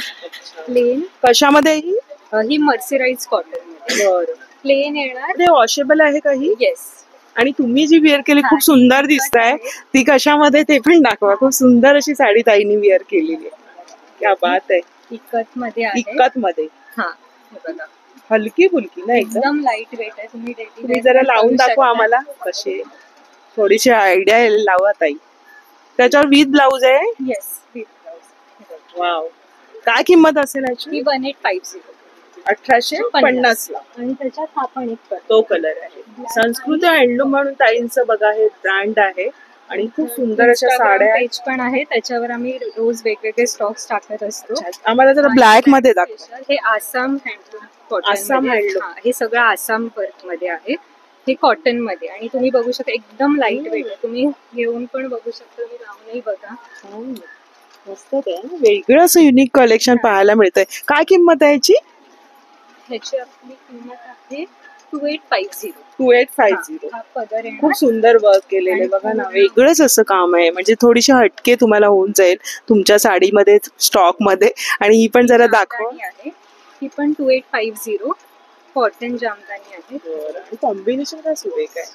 प्लेन. कशामध्ये ही? ही मर्सराइज कॉटन मध्ये प्लेन येणार. ते वॉशेबल आहे का ही? येस. आणि तुम्ही जी वेअर केली खूप सुंदर दिसत आहे. ती कशामध्ये ते पण दाखवा. खूप सुंदर अशी साडी ताईनी वेअर केलेली आहे. क्या बात आहे. इकत मध्ये आहे. इकत मध्ये. हा, हे बघा हलकी फुलकी ना एकदम. एकदम लाईट वेट आहे. तुम्ही जरा लावून दाखवा आम्हाला कशी. थोडीशी आयडिया लावा ताई. त्याच्यावर विथ ब्लाऊज आहे. Yes, with blouse. वाव. काय किंमत असेल याची? ही 1850. 1850 ला. आणि त्याच्यात हा पण एक तो कलर आहे. संस्कृती हँडलूम म्हणून ताईंचं बघा हे ब्रँड आहे. आणि खूप सुंदर अशा साड्या पेज पण आहे. त्याच्यावर आम्ही रोज वेगवेगळे स्टॉक्स टाकत असतो. आम्हाला जरा ब्लॅक मध्ये दाखवा. हे Assam handloom cotton. Assam handloom. हे सगळं आसाम वर्क मध्ये आहे. हे कॉटन मध्ये. आणि तुम्ही बघू शकता एकदम लाईट वेट आहे. तुम्ही घेऊन पण बघू शकता. तुम्ही लावूनही बघा. मस्त आहे. वेगळं असं युनिक कलेक्शन पाहायला मिळतंय. काय किंमत आहे याची? ह्याची आपली किंमत आहे 2850. 2850. हा पदर येणार. खूप सुंदर वर्क केलेलं बघा ना. वेगळंच असं काम आहे. म्हणजे थोडीशी हटके तुम्हाला होऊन जाईल तुमच्या साडीमध्ये स्टॉक मध्ये. आणि ही पण जरा दाखवा. आहे ही पण 2850. कॉटन जामदानी आहे. आणि कॉम्बिनेशन काय सुरेख आहे.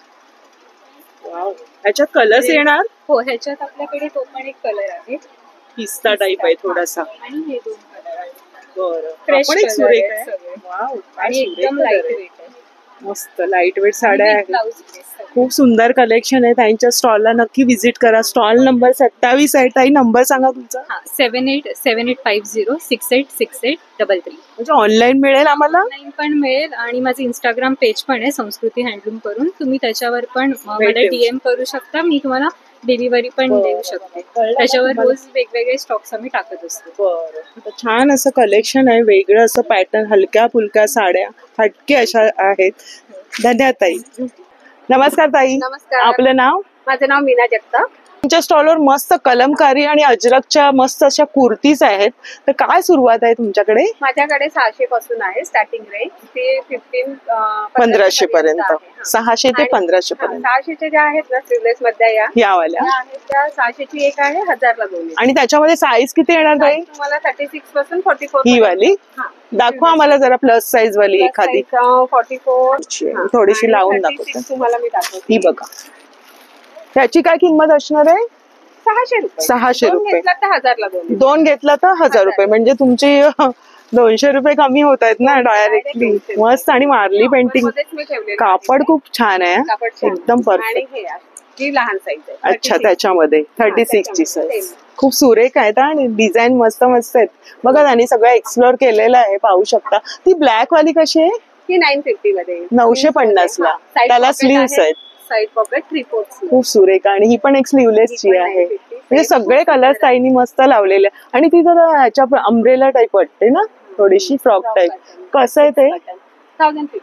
वाव. ह्याच्यात कलर्स येणार? हो, ह्याच्यात आपल्याकडे तो पण एक कलर आहे. पिस्ता टाईप आहे थोडासा. आणि हे 2 कलर आहेत. बरं. फ्रेश पण एक कलर सुरेख आहेत आहे. सगळे. वाव. आणि एकदम लाईट वेट आहे. मस्त लाईट वेट साड्या आहेत. Blouse piece. खूप सुंदर कलेक्शन आहे. त्यांच्या स्टॉलला नक्की व्हिजिट करा. स्टॉल नंबर 27 आहे. ताई नंबर सांगा तुमचा. 787850686833. म्हणजे ऑनलाईन मिळेल आम्हाला? ऑनलाईन पण मिळेल. आणि माझं इंस्टाग्राम पेज पण आहे संस्कृती हँडलूम करून. तुम्ही त्याच्यावर पण मला DM करू शकता. मी तुम्हाला डिलिव्हरी पण देऊ शकते. त्याच्यावर रोज वेगवेगळे स्टॉक्स आम्ही टाकत असतो. बरं. छान असं कलेक्शन आहे. वेगळं असं पॅटर्न. हलक्या फुलक्या साड्या हटके अशा आहेत. धन्यवाद ताई. नमस्कार ताई. नमस्कार. आपलं नाव? माझं नाव मीना जगताप. तुमच्या स्टॉलवर मस्त कलमकारी आणि अजरकच्या मस्त अशा कुर्तीज आहेत. तर काय सुरुवात आहे तुमच्याकडे? माझ्याकडे 600 पासून आहे स्टार्टिंग रेंज. ते 1500 पर्यंत. 600 ते 1500 पर्यंत. 600चे ज्या आहेत ना स्लीवलेस मध्ये या वाल्या आहेत त्या 600ची एक आहे 1000ला 2. आणि त्याच्यामध्ये साईज किती येणार ताई? तुम्हाला 36 पासून 44. ही वाली दाखवा आम्हाला जरा प्लस साईज वाली एखादी. 44 थोडीशी लावून दाखवते तुम्हाला मी दाखवते. ही बघा. त्याची काय किंमत असणार आहे? 600 रुपये. 600 दोन रुपये. घेतला तर 1000 ला दोन. दोन घेतला तर 1000 रुपये. म्हणजे तुमचे 200 रुपये कमी होत आहेत ना डायरेक्टली. मस्त. आणि मारली पेंटिंग, मध्येच मी ठेवलेलं कापड खूप छान आहे, कापड छान. एकदम आणि परफेक्ट. हे आहे, ही लहान साईज आहे. अच्छा, 36. त्याच्यामध्ये 36 ची त्याच्यामध्ये साईज. same. खूप सुरेख आहेत आणि डिझाईन मस्त मस्त आहेत बघा. त्यांनी सगळं एक्सप्लोर केलेलं आहे, पाहू शकता. ती ब्लॅक वाली कशी आहे? ही 950 मध्ये 950 ला. त्याला स्लीव्स आहेत. Side pocket 3/4. खूप सुरेख. आणि ही पण एक स्लीवलेस ची आहे. म्हणजे सगळे कलर्स ताईंनी मस्त लावलेले. आणि ती जरा ह्याच्या अम्ब्रेला टाईप वाटते ना, थोडीशी फ्रॉक टाईप. कसं आहे ते? 1050.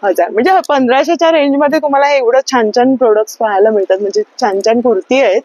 1000. म्हणजे 1500च्या रेंज मध्ये तुम्हाला हे एवढं छान छान प्रोडक्ट्स पाहायला मिळतात. म्हणजे छान छान कुर्ती आहेत.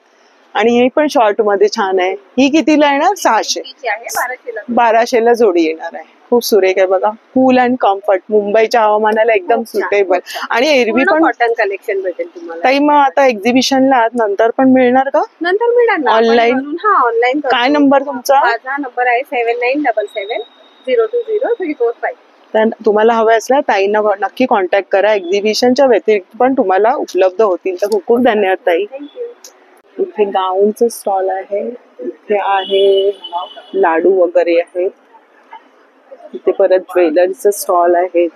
आणि ही पण शॉर्ट मध्ये छान आहे. ही कितीला येणार? 600. ही जी आहे 1200 ला. 1200 जोडी येणार आहे. खूप सुरेख आहे बघा. Cool and comfort. मुंबईच्या हवामानाला एकदम सुटेबल. आणि एरवी पण कॉटन कलेक्शन भेटेल तुम्हाला. ताई मग आता एक्झिबिशनला नंतर पण मिळणार का? नंतर मिळणार ना Online? हा ऑनलाईन. काय नंबर तुमचा? माझा नंबर आहे 7977 020 345. तर तुम्हाला हवे असल्या ताईंना नक्की कॉन्टॅक्ट करा. एक्झिबिशनच्या व्यतिरिक्त पण तुम्हाला उपलब्ध होतील. तर खूप खूप धन्यवाद ताई. थँक्यू. इथे गाऊनचं स्टॉल आहे. इथे आहे लाडू वगैरे आहेत. इथे परत ज्वेलरीचं स्टॉल आहे.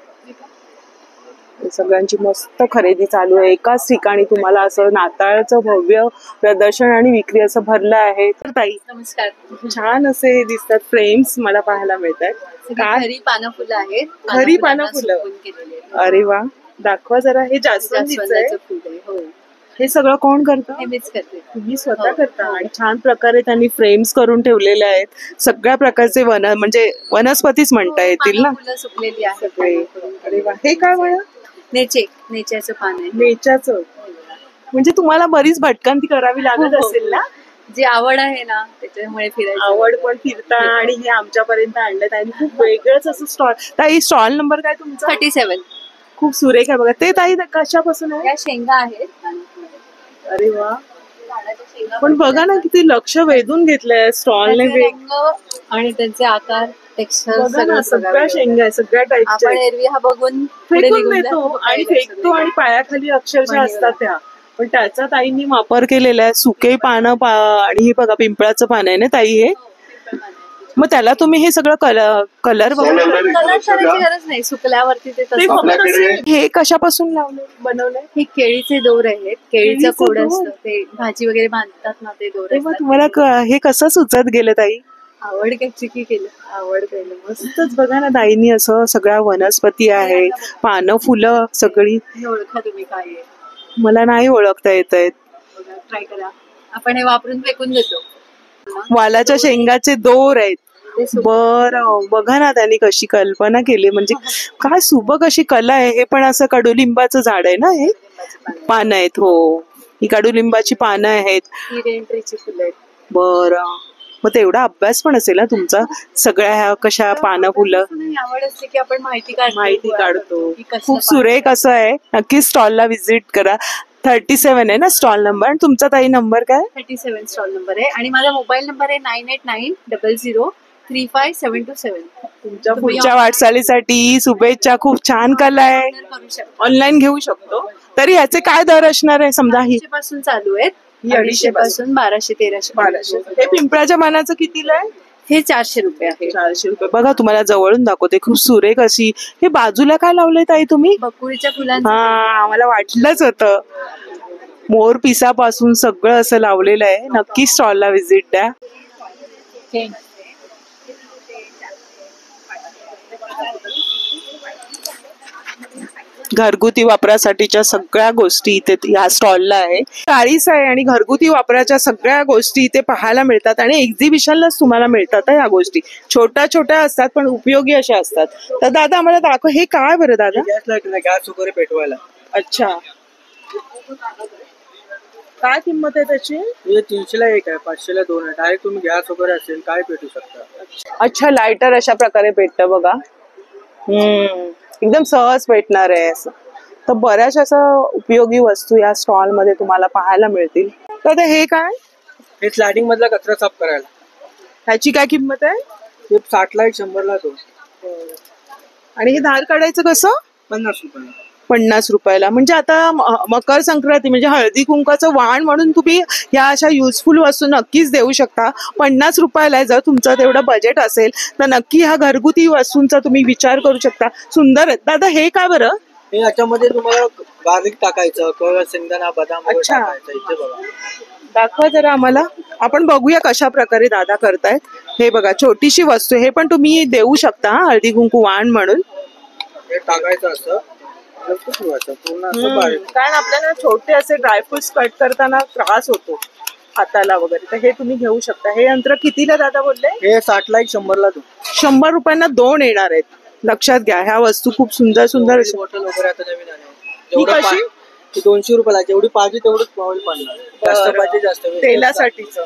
सगळ्यांची मस्त खरेदी चालू आहे. एकाच ठिकाणी तुम्हाला असं नाताळचं भव्य प्रदर्शन आणि विक्री असं भरलं आहे. तर ताई नमस्कार. छान असे दिसतात फ्रेम्स मला पाहायला मिळतात. काय? घरी पानं फुलं आहेत. घरी पानं फुलं. सुकवून केलेली आहेत. अरे वा, दाखवा जरा. हे जास्वंदीचं आहे. जास्वंदाचं फुल आहे. हो, हे सगळं कोण करतं? हे मीच करते. तुम्ही स्वतः हो, करता. हो. आणि छान प्रकारे त्यांनी फ्रेम्स करून ठेवलेले आहेत. सगळ्या प्रकारचे म्हणजे वनस्पतीच म्हणता येतील ना पानं फुलं सुकलेली आहेत. सगळे. अरे वा, हे काय म्हणा? नेच्याचं पान आहे. नेच्याचं. म्हणजे तुम्हाला बरीच भटकंती करावी लागत हो. असेल ना. जी आवड आहे ना त्याच्यामुळे फिरायची आवड पण फिरता आणि हे आमच्यापर्यंत आणलं. आणि खूप वेगळंच असं स्टॉल. ताई स्टॉल नंबर काय तुमचा? 37. खूप सुरेख आहे बघा. ते ताई कशापासून आहे? या शेंगा आहेत. अरे वा. झाडाच्या शेंगा पण बघा ना किती लक्ष वेधून घेतलंय स्टॉलने. त्याचे रंग आणि त्यांचे आकार टेक्स्चर बघा ना, सगळं सगळ्या शेंगा आहे, सगळ्या टाईपच्या आपण एरवी हा बघून पुढे फेकून निघून देतो जातो. आणि फेकतो आणि पायाखाली अक्षरशः असतात त्या. पण त्याचा ताईंनी वापर केलेला आहे. सुके पानं आणि हे बघा पिंपळाचं पान आहे ना ताई हे. मग त्याला तुम्ही हे सगळं कलर कलर करायची गरज नाही. सुकल्यावरती ते तसं. हे कशापासून लावले बनवलंय? हे केळीचे दोर आहेत. केळीचं केळीचं खोड दोर? असतं ते भाजी वगैरे बांधतात ना ते दोर तेव्हा असतात. तुम्हाला हे कसं सुचत गेलं ताई? आवड काय चिकी केलं. आवड केलं. मस्तच बघा ना ताईंनी असं सगळ्या वनस्पती आहे, पानं फुलं सगळी. हे ओळखा तुम्ही काय आहे. मला नाही ओळखता येत आहेत. ट्राय करा. आपण हे वापरून फेकून देतो. वालाच्या शेंगाचे दोर आहेत. बरं, बघा ना त्यांनी कशी कल्पना केली. म्हणजे काय सुबक अशी कला आहे. हे पण असं कडुलिंबाचं झाड आहे ना. हे पानं आहेत. हो, ही कडुलिंबाची पानं आहेत. ही रेंट्रीची फुलं आहेत. बरं, मग तेवढा अभ्यास पण असेल ना तुमचा सगळ्या ह्या कशा पानं फुलं आवड असते की आपण माहिती काढतो. की कसलं खूप सुरेख असं आहे. नक्कीच स्टॉलला व्हिजिट करा. 37 आहे ना स्टॉल नंबर. आणि तुमचा ताई नंबर काय? 37 स्टॉल नंबर आहे. आणि माझा मोबाईल नंबर आहे 9890035727. तुमच्या पुढच्या वाटचालीसाठी शुभेच्छा. खूप छान कला आहे. करू शकता. ऑनलाईन घेऊ शकतो. तरी ह्याचे काय दर असणार आहे समजा? ही 200 पासून चालू आहेत. 250 पासून 1200-1300. हे पिंपळाच्या पानाचं कितीला आहे? हे 400 रुपये आहे. 400 रुपये. बघा तुम्हाला जवळून दाखवते. खूप सुरेख अशी. हे बाजूला काय लावलंय ताई तुम्ही? बकुळीच्या फुलांचं. हा, मला वाटलंच होतं. मोर पिसापासून सगळं असं लावलेलं आहे. नक्की स्टॉलला व्हिजिट द्या. घरगुती वापरासाठीच्या सगळ्या गोष्टी इथे या स्टॉलला आहे. चाळीस आहे आणि घरगुती वापराच्या सगळ्या गोष्टी इथे पाहायला मिळतात. आणि एक्झिबिशनलाच तुम्हाला मिळतात या गोष्टी. छोट्या छोट्या असतात पण उपयोगी अशा असतात. तर दादा आम्हाला दाखव. हे काय बरं दादा? गॅस वगैरे पेटवायला. अच्छा, काय किंमत आहे त्याची? हे 300ला 1 आहे, 500ला 2 आहे. डायरेक्ट तुम्ही गॅस वगैरे असेल काय पेटू शकता. अच्छा, लायटर अशा प्रकारे पेटतं बघा. एकदम सहज पेटणार आहे असं. तर बऱ्याच असं उपयोगी वस्तू या स्टॉल मध्ये तुम्हाला पाहायला मिळतील. तर हे काय? हे स्लायडिंग मधला कचरा साफ करायला. ह्याची काय किंमत आहे? हे 60ला 1, 100ला 2. आणि हे धार काढायचं कसं? 50 रुपये. 50 रुपयाला. म्हणजे आता मकर संक्रांती म्हणजे हळदी कुंकाचं वाण म्हणून तुम्ही ह्या अशा युजफुल वस्तू नक्कीच देऊ शकता. 50 रुपयाला जर तुमचं तेवढं बजेट असेल तर नक्की ह्या घरगुती वस्तूंचा तुम्ही विचार करू शकता. सुंदर आहेत. दादा हे काय बरं? हे याच्यामध्ये तुम्हाला गार्लिक टाकायचं किंवा शेंगदाणा बदाम वगैरे अच्छा. टाकायचं. इथे बघा दाखवा जरा आम्हाला. आपण बघूया कशा प्रकारे दादा करतायत. हे बघा छोटीशी वस्तू. हे पण तुम्ही देऊ शकता हळदी कुंकू वाण म्हणून. हे टाकायचं असं पूर्ण असं बारीक. कारण आपल्याला छोटे असे ड्रायफ्रुट्स कट करताना त्रास होतो हाताला वगैरे, तर हे तुम्ही घेऊ शकता. हे यंत्र कितीला दादा बोलले? हे 60ला 1 100ला 2. 100 रुपयांना 2 येणार आहेत. लक्षात घ्या. ह्या वस्तू खूप सुंदर सुंदर अशा. बॉटल वगैरे आता नवीन आले. ही कशी? 200 रुपयाला. जेवढी पाहिजे तेवढंच पाऊल पडणार. जास्त पाहिजे जास्त. तेलासाठीच.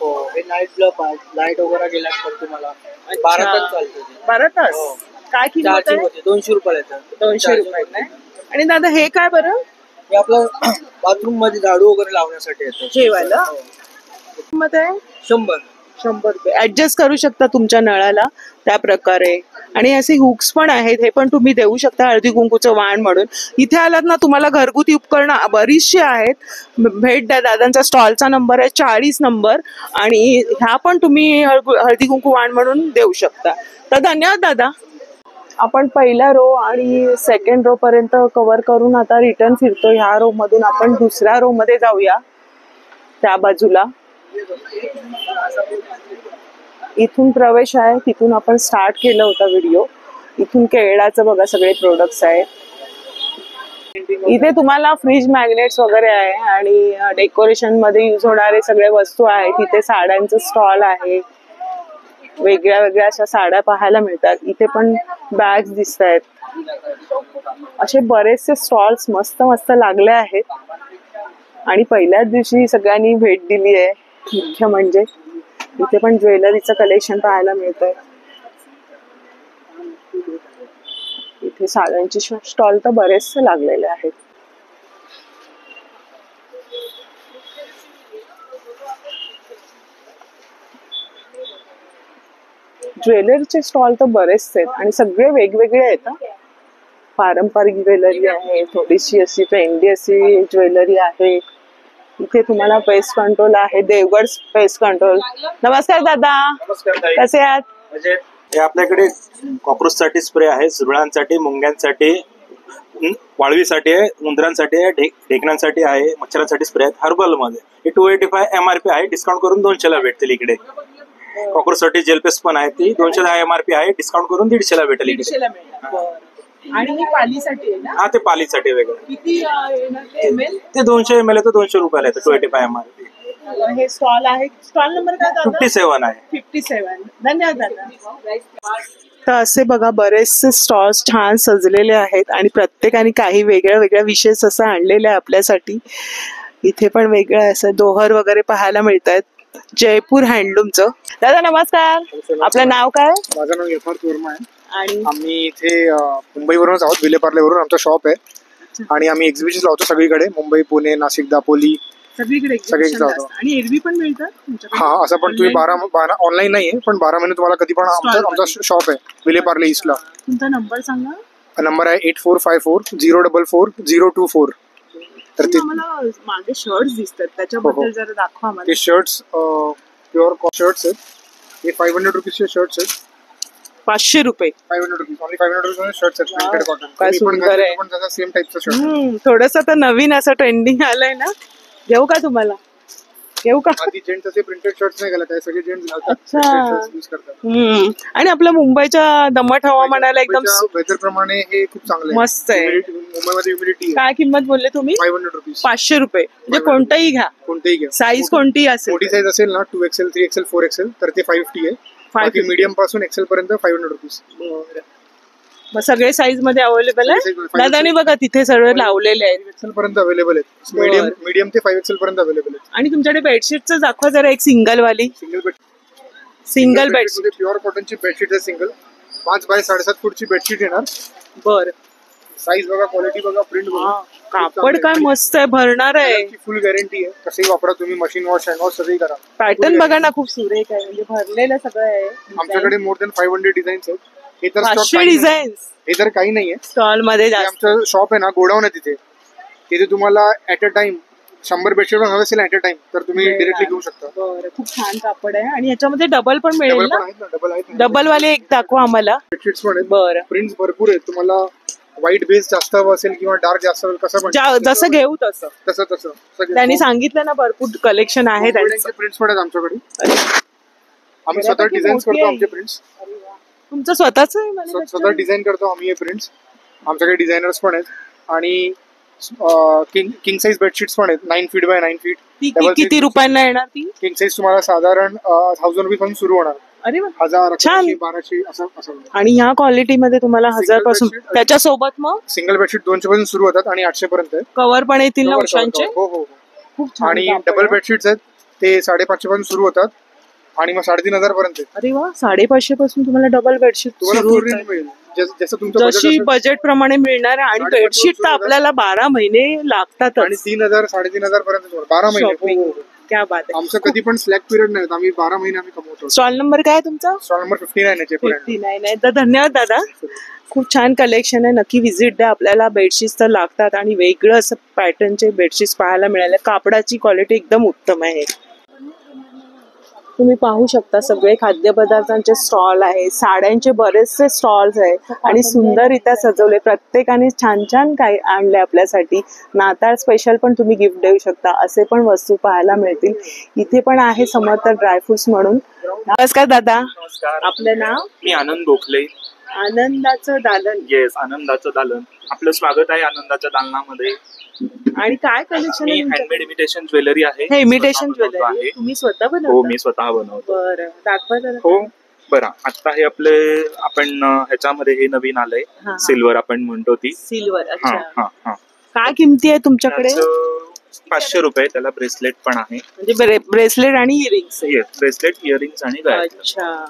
हो. हे नाईट ब्लब लाईट वगैरे गेला तर तुम्हाला 12 तास चालते ते. 12 तास. काय किंमत चार्जिंग आहे? होते 200 रुपयाला येतं. 200 रुपये. आणि दादा हे काय बरं? हे आपलं बाथरूम मध्ये झाडू वगैरे लावण्यासाठी येतं. जेवायला किंमत आहे 100. 100 रुपये. ऍडजस्ट करू शकता तुमच्या नळाला त्या प्रकारे. आणि असे हुक्स पण आहेत. हे पण तुम्ही देऊ शकता हळदी कुंकूचं वाण म्हणून. इथे आलात ना तुम्हाला घरगुती उपकरणं बरीचशी आहेत. भेट द्या. दादांचा स्टॉलचा नंबर आहे 40 नंबर. आणि ह्या पण तुम्ही हळदी कुंकू वाण म्हणून देऊ शकता. तर धन्यवाद दादा. आपण पहिल्या रो आणि सेकंड रो पर्यंत कव्हर करून आता रिटर्न फिरतो. ह्या रो मधून आपण दुसऱ्या रो मध्ये जाऊया. त्या बाजूला इथून प्रवेश आहे. तिथून आपण स्टार्ट केलं होतं व्हिडिओ. इथून केळाचं बघा सगळे प्रोडक्ट्स आहेत. इथे तुम्हाला फ्रीज मॅग्नेट्स वगैरे आहे आणि डेकोरेशन मध्ये यूज होणारे सगळे वस्तू आहेत. इथे साड्यांचं स्टॉल आहे. वेगळ्या वेगळ्या अशा साड्या पाहायला मिळतात. इथे पण बॅग्स दिसत आहेत. असे बरेचसे स्टॉल्स मस्त मस्त लागले आहेत. आणि पहिल्याच दिवशी सगळ्यांनी भेट दिली आहे. मुख्य म्हणजे इथे पण ज्वेलरीचं कलेक्शन पाहायला मिळतंय. इथे साड्यांचे स्टॉल तर बरेचसे लागलेले आहेत. ज्वेलरीचे स्टॉल तर बरेचसे आहेत आणि सगळे वेगवेगळे आहेत. पारंपरिक ज्वेलरी आहे, थोडीशी अशी ट्रेंडी अशी ज्वेलरी आहे. इथे तुम्हाला पेस्ट कंट्रोल आहे. Devgad pest control. नमस्कार दादा. नमस्कार ताई. कसे आहात? म्हणजे हे आपल्याकडे कॉक्रोच साठी स्प्रे आहे, झुरळांसाठी, मुंग्यांसाठी, वाळवीसाठी आहे, उंदरांसाठी आहे, ढेकणांसाठी आहे, मच्छरांसाठी स्प्रे आहेत. हर्बल मध्ये हे 285 MRP आहे. डिस्काउंट करून 200ला भेटतील इकडे. कॉक्रोच साठी जेल पेस्ट पण आहे. ती 210 MRP आहे. डिस्काउंट करून 150ला भेटेल इकडे. 150ला मिळणार. आणि ही पालीसाठी आहे ना? हा, ते पालीसाठी वेगळं. किती ml? ते 200 ml आहे. 200 रुपयाला येतं. 285 MRP. हे स्टॉल आहे. स्टॉल नंबर काय दादा? 57 आहे. 57. धन्यवाद दादा. तर असे बघा बरेचसे स्टॉल्स छान सजलेले आहेत आणि प्रत्येकाने काही वेगळ्या वेगळ्या विशेष असं आणलेलं आहे आपल्यासाठी. इथे पण वेगळं असं दोहर वगैरे पाहायला मिळत आहेत. जयपूर हँडलूमचं. दादा नमस्कार. आपलं नाव काय? माझं नाव यथार्थ वर्मा आहे. आणि आम्ही इथे मुंबईवरूनच आहोत. विलेपार्लेवरून आमचं शॉप आहे आणि आम्ही एक्झिबिशन लावतो सगळीकडे. मुंबई, पुणे, नाशिक, दापोली सगळीकडे सगळीकडे जातो. आणि एरवी पण मिळतात तुमच्याकडे? हा, असं पण तुम्ही 12 ऑनलाईन नाहीये पण 12 महिने तुम्हाला कधी पण आमचा शॉप आहे विलेपार्ले ईस्टला. तुमचा नंबर सांगा. नंबर आहे 8454-044-024. तर ते आम्हाला मागे शर्ट्स दिसतात त्याच्याबद्दल जरा दाखवा आम्हाला. ते शर्ट्स प्युअर शर्ट्स आहेत. हे 500 रुपीजचे शर्ट्स आहेत. 500 रुपये. 500 रुपीज. ओनली 500 रुपीज शर्ट्स आहेत. Printed cotton. काय सुंदर आहे. पण त्याचा सेम टाईपचा शर्ट. थोडस आता नवीन असं ट्रेंडिंग आलंय ना. घेऊ का तुम्हाला? घेऊ का? आधी जेंट्स असे प्रिंटेड शर्ट्स नाही घालत आहे. सगळे जेंट्स घालतात. अच्छा. यूज करतात. आणि आपल्या मुंबईच्या दमट हवामानाला एकदम वेदर प्रमाणे हे खूप चांगलं मस्त आहे. मुंबईमध्ये ह्युमिडिटी आहे. काय किंमत बोलले तुम्ही? 500 रुपीज. 500 रुपये. म्हणजे कोणताही घ्या, कोणतेही घ्या. साईज कोणतीही असेल. मोठी साईज असेल ना 2XL, 3XL, 4XL तर ते 550 आहे. बाकी मीडियम पासून एक्सेल पर्यंत 500 रुपीज. मग सगळे साईज मध्ये अवेलेबल आहे. दादानी बघा तिथे सर्व लावलेले आहेत. एक्सेल पर्यंत अवेलेबल आहेत. मीडियम ते 5XL पर्यंत अवेलेबल आहेत. आणि तुमच्याकडे बेडशीटचं दाखवा जरा. एक सिंगल वाली. Single bedsheet. प्युअर कॉटनची बेडशीट आहे. सिंगल 5 बाय 7.5 फूटची बेडशीट येणार. बर. साईज बघा, क्वालिटी बघा, प्रिंट बघा. कापड काय मस्त आहे. भरणार आहे. फुल गॅरंटी आहे. कसंही वापरा तुम्ही. मशीन वॉश, हँड वॉश सगळी करा. पॅटर्न बघा ना खूप सुरेख आहे. म्हणजे भरलेलं सगळं आहे. आमच्याकडे मोर दॅन 500 डिझाईन्स आहेत. हे तर stock 500 काही नाही. डिझाईन्स हे तर काही नाहीये. स्टॉल मध्ये हे जास्त. आमचं शॉप आहे ना, गोडाऊन आहे तिथे तुम्हाला ऍट अ टाइम 100 बेडशीट हवे असेल ऍट अ टाइम तर तुम्ही मिळणार. डिरेक्टली घेऊ शकता. बरं, खूप छान कापड आहे आणि याच्यामध्ये डबल पण मिळेल डबल ना? पण आहेत ना, डबल आहेत. डबल वाले एक दाखवा आम्हाला. बेडशीट्स पण आहेत. बरं, प्रिंट्स भरपूर आहेत. तुम्हाला व्हाईट बेस जास्त हवं असेल किंवा डार्क जास्त हवं कसं पण जसं घेऊ तसं. तसं सगळं त्यांनी सांगितलं ना भरपूर कलेक्शन आहे त्यांचं. प्रिंट्स पण आहेत आमच्याकडे. आम्ही स्वतः बऱ्यापैकी डिझाईन मोठी करतो आहे. आमचे प्रिंट्स. तुमचं स्वतःच आहे मला स्वतः डिझाईन करतो आम्ही हे प्रिंट्स. आमच्याकडे डिझायनर्स पण आहेत आणि किंग साईज बेडशीट्स पण आहेत 9 फीट बाय 9 फीट. किती रुपयांना येणार ती? किंग साईज तुम्हाला साधारण 1000 रुपये पासून सुरू होणार. अरे वा. 1000, छान. 1100, 1200 असं. आणि ह्या क्वालिटी मध्ये तुम्हाला 1000 पासून bedsheet. त्याच्यासोबत मग सिंगल बेडशीट 200 पासून सुरू होतात आणि 800 पर्यंत आहे. कव्हर पण येतील ना Cover, उशांचे? हो हो हो. खूप छान आणि कापड डबल आहे. बेडशीट्स आहेत ते 550 पासून सुरू होतात आणि मग 3500 पर्यंत आहे. अरे वा, 550 पासून तुम्हाला डबल बेडशीट तुम्हाला सुरू फुल होतात. रेंज मिळेल जसं तुमचं budget जशी असेल. बजेट प्रमाणे मिळणार आहे. आणि 550 बेडशीट तर सुरू होतात. आपल्याला 12 महिने लागतात. आणि 3000 3500 पर्यंत 12 महिने. शॉपिंग हो, हो. क्या बात आहे. आमचं कधी पण स्लॅक पिरियड नाही. आम्ही 12 महिने आम्ही कमवतो. स्टॉल नंबर काय आहे तुमचा? स्टॉल नंबर 59 आहे चेपऱ्यांड. 59 आहे. तर धन्यवाद दादा. खूप छान कलेक्शन आहे. नक्की व्हिजिट द्या. आपल्याला बेडशीट्स तर लागतात आणि वेगळं असं पॅटर्नचे बेडशीट्स पाहायला मिळाले. कापडाची क्वालिटी एकदम उत्तम आहे. तुम्ही पाहू शकता सगळे खाद्यपदार्थांचे स्टॉल आहे. साड्यांचे बरेचसे स्टॉल्स आहे आणि सुंदररित्या सजवले. प्रत्येकाने छान छान काही आणले आपल्यासाठी. नाताळ स्पेशल पण तुम्ही गिफ्ट देऊ शकता असे पण वस्तू पाहायला मिळतील. इथे पण आहे समर्थ ड्रायफ्रुट्स म्हणून. नमस्कार दादा. नमस्कार. आपलं नाव? मी आनंद गोखले. आनंदाचं दालन. येस, आनंदाचं दालन. आपलं स्वागत आहे आनंदाच्या दालनामध्ये. आणि काय कलेक्शन मी आहे? हँडमेड इमिटेशन ज्वेलरी आहे. हे इमिटेशन स्वतः बनवतो ज्वेलरी आहे. तुम्ही स्वतः हो, बनवता? मी स्वतः बनवतो. बरं, दाखवा जरा. हो, बरं. आता हे आपले आपण ह्याच्यामध्ये हे नवीन आलंय हा. सिल्वर आपण म्हणतो ती. सिल्वर. हा अच्छा, हा हा. काय किमती आहे तुमच्याकडे? त्याचं 500 रुपये. त्याला ब्रेसलेट पण आहे. म्हणजे ब्रेसलेट आणि इयरिंग्स. येस, ब्रेसलेट, इयरिंग्स आणि गळ्यातलं. अच्छा,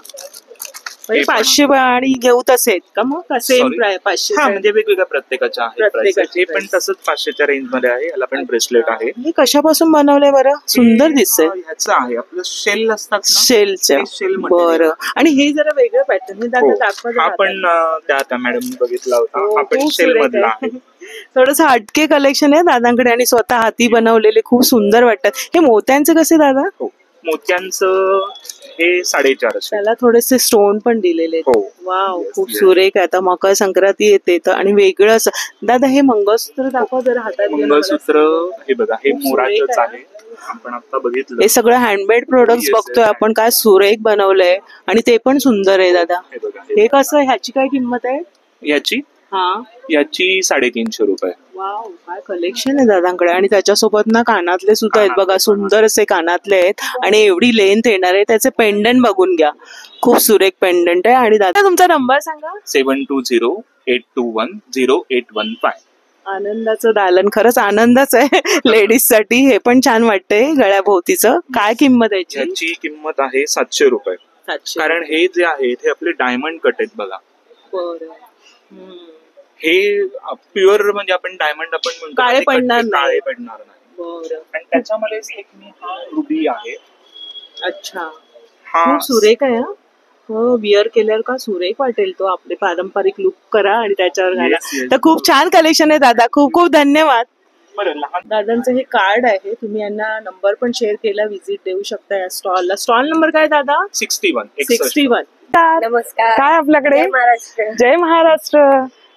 म्हणजे हे पण- 500 आणि घेऊ तसे आहेत का मग? Same Sorry? प्राइस 500? हा, म्हणजे वेगवेगळ्या प्रत्येकाच्या आहे प्रत्येकाची prices. हे पण price. तसंच 500च्या रेंज मध्ये आहे. याला पण ब्रेसलेट आहे. हे कशापासून बनवलंय बरं? सुंदर दिसतंय. ह्याचं आहे आपलं शेल असतात ना, शेलचं. हे shell material. बरं. आणि हे जरा वेगळं पॅटर्न. हे हो. दाखवा हा जरा पण त्या मॅडम बघितला होता. हो, हा पण खूप शेल सुरेख मधला आहे. आहे. थोडंसं हटके कलेक्शन आहे दादांकडे आणि स्वतः हाती बनवलेले खूप सुंदर वाटतात. हे मोत्यांचे कसे दादा? हो, मोत्यांचं हे 450. त्याला थोडेसे स्टोन पण दिलेले आहेत. हो. वाव, Yes, खूप yes. सुरेख आहे. आता मकर संक्रांती येते तर आणि वेगळं असं. दादा हे मंगळसूत्र दाखवा जरा हातात घेऊन मला. मंगळसूत्र हे बघा, हे खूप सुरेख मोराचंच आहे. आहे. आपण आता बघितलं. हे सगळं हँडमेड प्रोडक्ट्स Yes, बघतोय yes. आपण. काय सुरेख बनवलंय आणि ते पण सुंदर आहे दादा. हे बघा, हे कसं? ह्याची काय किंमत आहे? याची हा, 350 रुपये. वाव, काय कलेक्शन आहे दादांकडे. आणि त्याच्यासोबत ना कानातले सुद्धा आहेत बघा. सुंदर असे कानातले आहेत आणि एवढी लेंथ येणार आहे. त्याचे पेंडंट बघून घ्या. खूप सुरेख पेंडंट आहे. आणि दादा तुमचा नंबर सांगा. 7208210815. आनंदाचं दालन. खरंच आनंदच आहे लेडीज साठी. हे पण छान वाटतंय गळ्याभोवतीचं. काय किंमत आहे याची? याची किंमत आहे 700 रुपये. 700. कारण हे जे आहेत हे आपले डायमंड कट आहेत बघा. बरं. हे प्युअर म्हणजे आपण डायमंड आपण म्हणतो काळे ते cut पडणार ते नाही. काळे पडणार नाही. बरं. आणि त्याच्यामध्येच एक मी हा रुबी आहे. अच्छा, हा खूप सुरेख आहे. हा. हो, विअर केल्यावर का सुरेख वाटेल तो. आपले पारंपरिक लुक करा आणि त्याच्यावर घाला. Yes, yes. तर खूप छान कलेक्शन आहे दादा. खूप खूप धन्यवाद. बरं. लहान दादांचं हे कार्ड आहे. तुम्ही यांना नंबर पण शेअर केला. व्हिजिट देऊ शकता या स्टॉलला. स्टॉल नंबर काय दादा? 61. 61. नमस्कार. काय आपल्याकडे? जय महाराष्ट्र. जय महाराष्ट्र.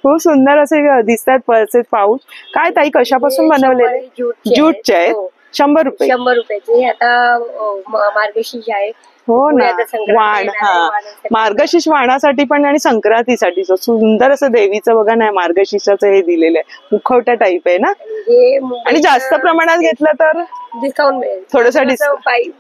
खूप सुंदर असे दिसतात पर्सेस, पाऊच. काय ताई कशापासून बनवलेले? ज्यूटचे आहेत. 100 रुपये. 100 रुपयाचे. आता मार्गशीर्ष आहे. हो ना, पुढे आता संक्रांत वाण. येणार हा, आहे. वाणासाठी. मार्गशीर्ष वाणासाठी पण आणि संक्रांतीसाठी सुंदर असं देवीचं बघा ना. मार्गशीर्षाचं हे दिलेलं आहे. मुखवटा टाईप आहे ना. हे आणि जास्त प्रमाणात घेतलं तर डिस्काउंट मिळेल. थोडंसं डिस्काउंट.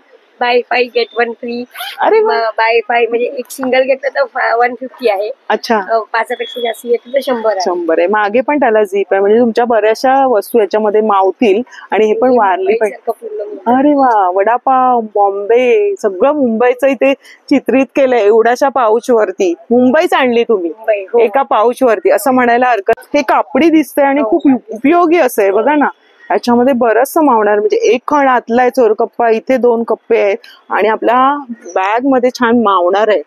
Bye 5 gate 1 free. अरे वा. बाय 5 म्हणजे एक सिंगल घेतलं तर 150 आहे. अच्छा, 5पेक्षा जास्त घेतलं तर 100 आहे. 100 आहे. मागे पण त्याला झीप आहे. म्हणजे तुमच्या बऱ्याचशा वस्तू याच्यामध्ये मावतील. आणि हे पण वारली पण. मुंबईसारखं पूर्ण. अरे वा, वडापाव, बॉम्बे सगळं मुंबईचं इथे चित्रित केलंय एवढ्याशा पाऊच वरती. मुंबईच आणली तुम्ही मुंबई, हो. एका पाऊच वरती असं म्हणायला हरकत. हे कापडी दिसतंय आणि खूप उपयोगी असं आहे बघा ना. याच्यामध्ये बरचसं मावणार. म्हणजे एक खण आतला आहे चोरकप्पा. इथे 2 कप्पे आहेत आणि आपल्या बॅग मध्ये छान मावणार आहे.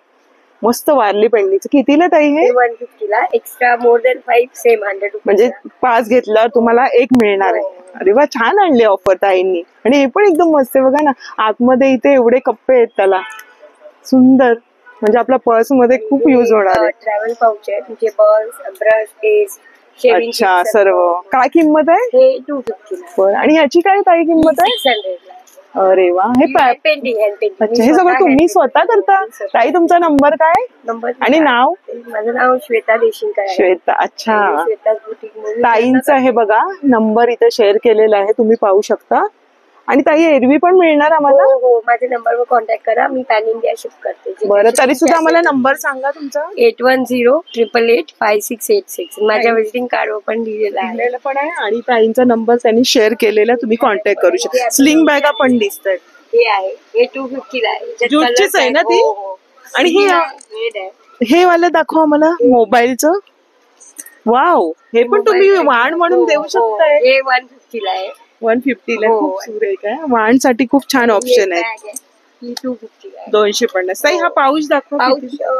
मस्त वारली पेंडीचं. कितीला ताई हे? 150 ला एक्स्ट्रा मोर दॅन 5 सेम 100 म्हणजे 5 घेतल्यावर तुम्हाला 1 मिळणार आहे. अरे वा, छान आणले ऑफर ताईंनी. आणि हे पण एकदम मस्त आहे बघा ना, आतमध्ये इथे एवढे कप्पे आहेत त्याला, सुंदर. म्हणजे आपल्या पर्स मध्ये खूप युज होणार आहे. ट्रॅव्हल पाउच आहे तुमचे, पर्स, ब्रश, पेस्ट, शेविंग. अच्छा, सर्व. काय किंमत आहे? हे 250 ला. आणि ह्याची काय ताई किंमत आहे? 600 ला. अरे वा, हे पेंटिंग अच्छा, हे सगळं तुम्ही स्वतः करता? ताई तुमचा नंबर काय नंबर आणि नाव? माझं नाव श्वेता देशिंगकर आहे. श्वेता. अच्छा, श्वेताज बुटीक म्हणून ताईंचा आहे बघा नंबर इथे शेअर केलेला आहे, तुम्ही पाहू शकता. आणि ताई एरवी पण मिळणार आम्हाला? हो, माझ्या नंबरवर कॉन्टॅक्ट करा, मी पॅन इंडिया शिफ्ट करते. बरं, तरी सुद्धा आम्हाला नंबर सांगा तुमचा. 8108885686. माझ्या विजिटिंग कार्डवर पण दिलेला आहे. पण आहे. आणि ताईंचा नंबर त्यांनी शेअर केलेला, तुम्ही कॉन्टॅक्ट करू शकता. स्लिंग बॅगा पण दिसतात. हे आहे, हे 250 ला आहे. ज्यूटचीच आहे ना ती? आणि हे वाला दाखवा मला मोबाईलचं. वाव, हे पण तुम्ही वाण म्हणून देऊ शकताय. हे 150 ला आहे. 150 ला. खूप सुरेख आहे. वाणसाठी खूप छान ऑप्शन आहे. 250 ला आहे. 250. ताई हा पाऊच दाखवा.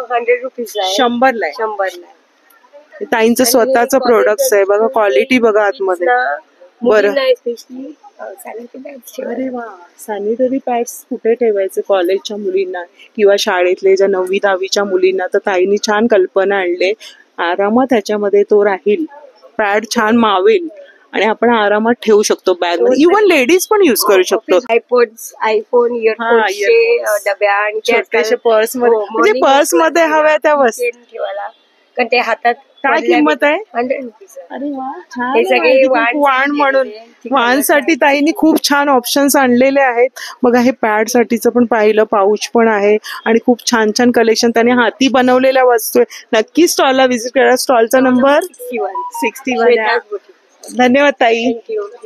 100 रुपीज आहे. 100 ला आहे. 100 ला. ताईंचं स्वतःचं प्रोडक्ट आहे बघा, क्वालिटी बघा आतमध्ये. बरं. अरे वा, सॅनिटरी पॅड्स कुठे ठेवायचे कॉलेजच्या मुलींना किंवा शाळेतले ज्या 9वी 10वीच्या मुलींना, तर ताईंनी छान कल्पना आणले. आरामात त्याच्यामध्ये तो राहील, पॅड छान मावेल आणि आपण आरामात ठेवू शकतो बॅग मध्ये. इव्हन लेडीज पण युज करू शकतो. आयफोन, इयरफोन्सचे डब्या आणि छोटेसे पर्स मध्ये, म्हणजे पर्स मध्ये हव्या त्या वस्तू ठेवायला, कारण ते हातात. काय किंमत आहे? 100 रुपीज. अरे वा, छान. हे सगळे वाण म्हणून वाणसाठी ताईंनी खूप छान ऑप्शन्स आणलेले आहेत बघा. हे पॅड साठीचं पण पाहिलं, पाऊच पण आहे आणि खूप छान छान कलेक्शन. त्याने हाती बनवलेल्या वस्तू आहे. नक्की स्टॉलला व्हिजिट करा. स्टॉलचा नंबर 61. धन्यवाद ताई.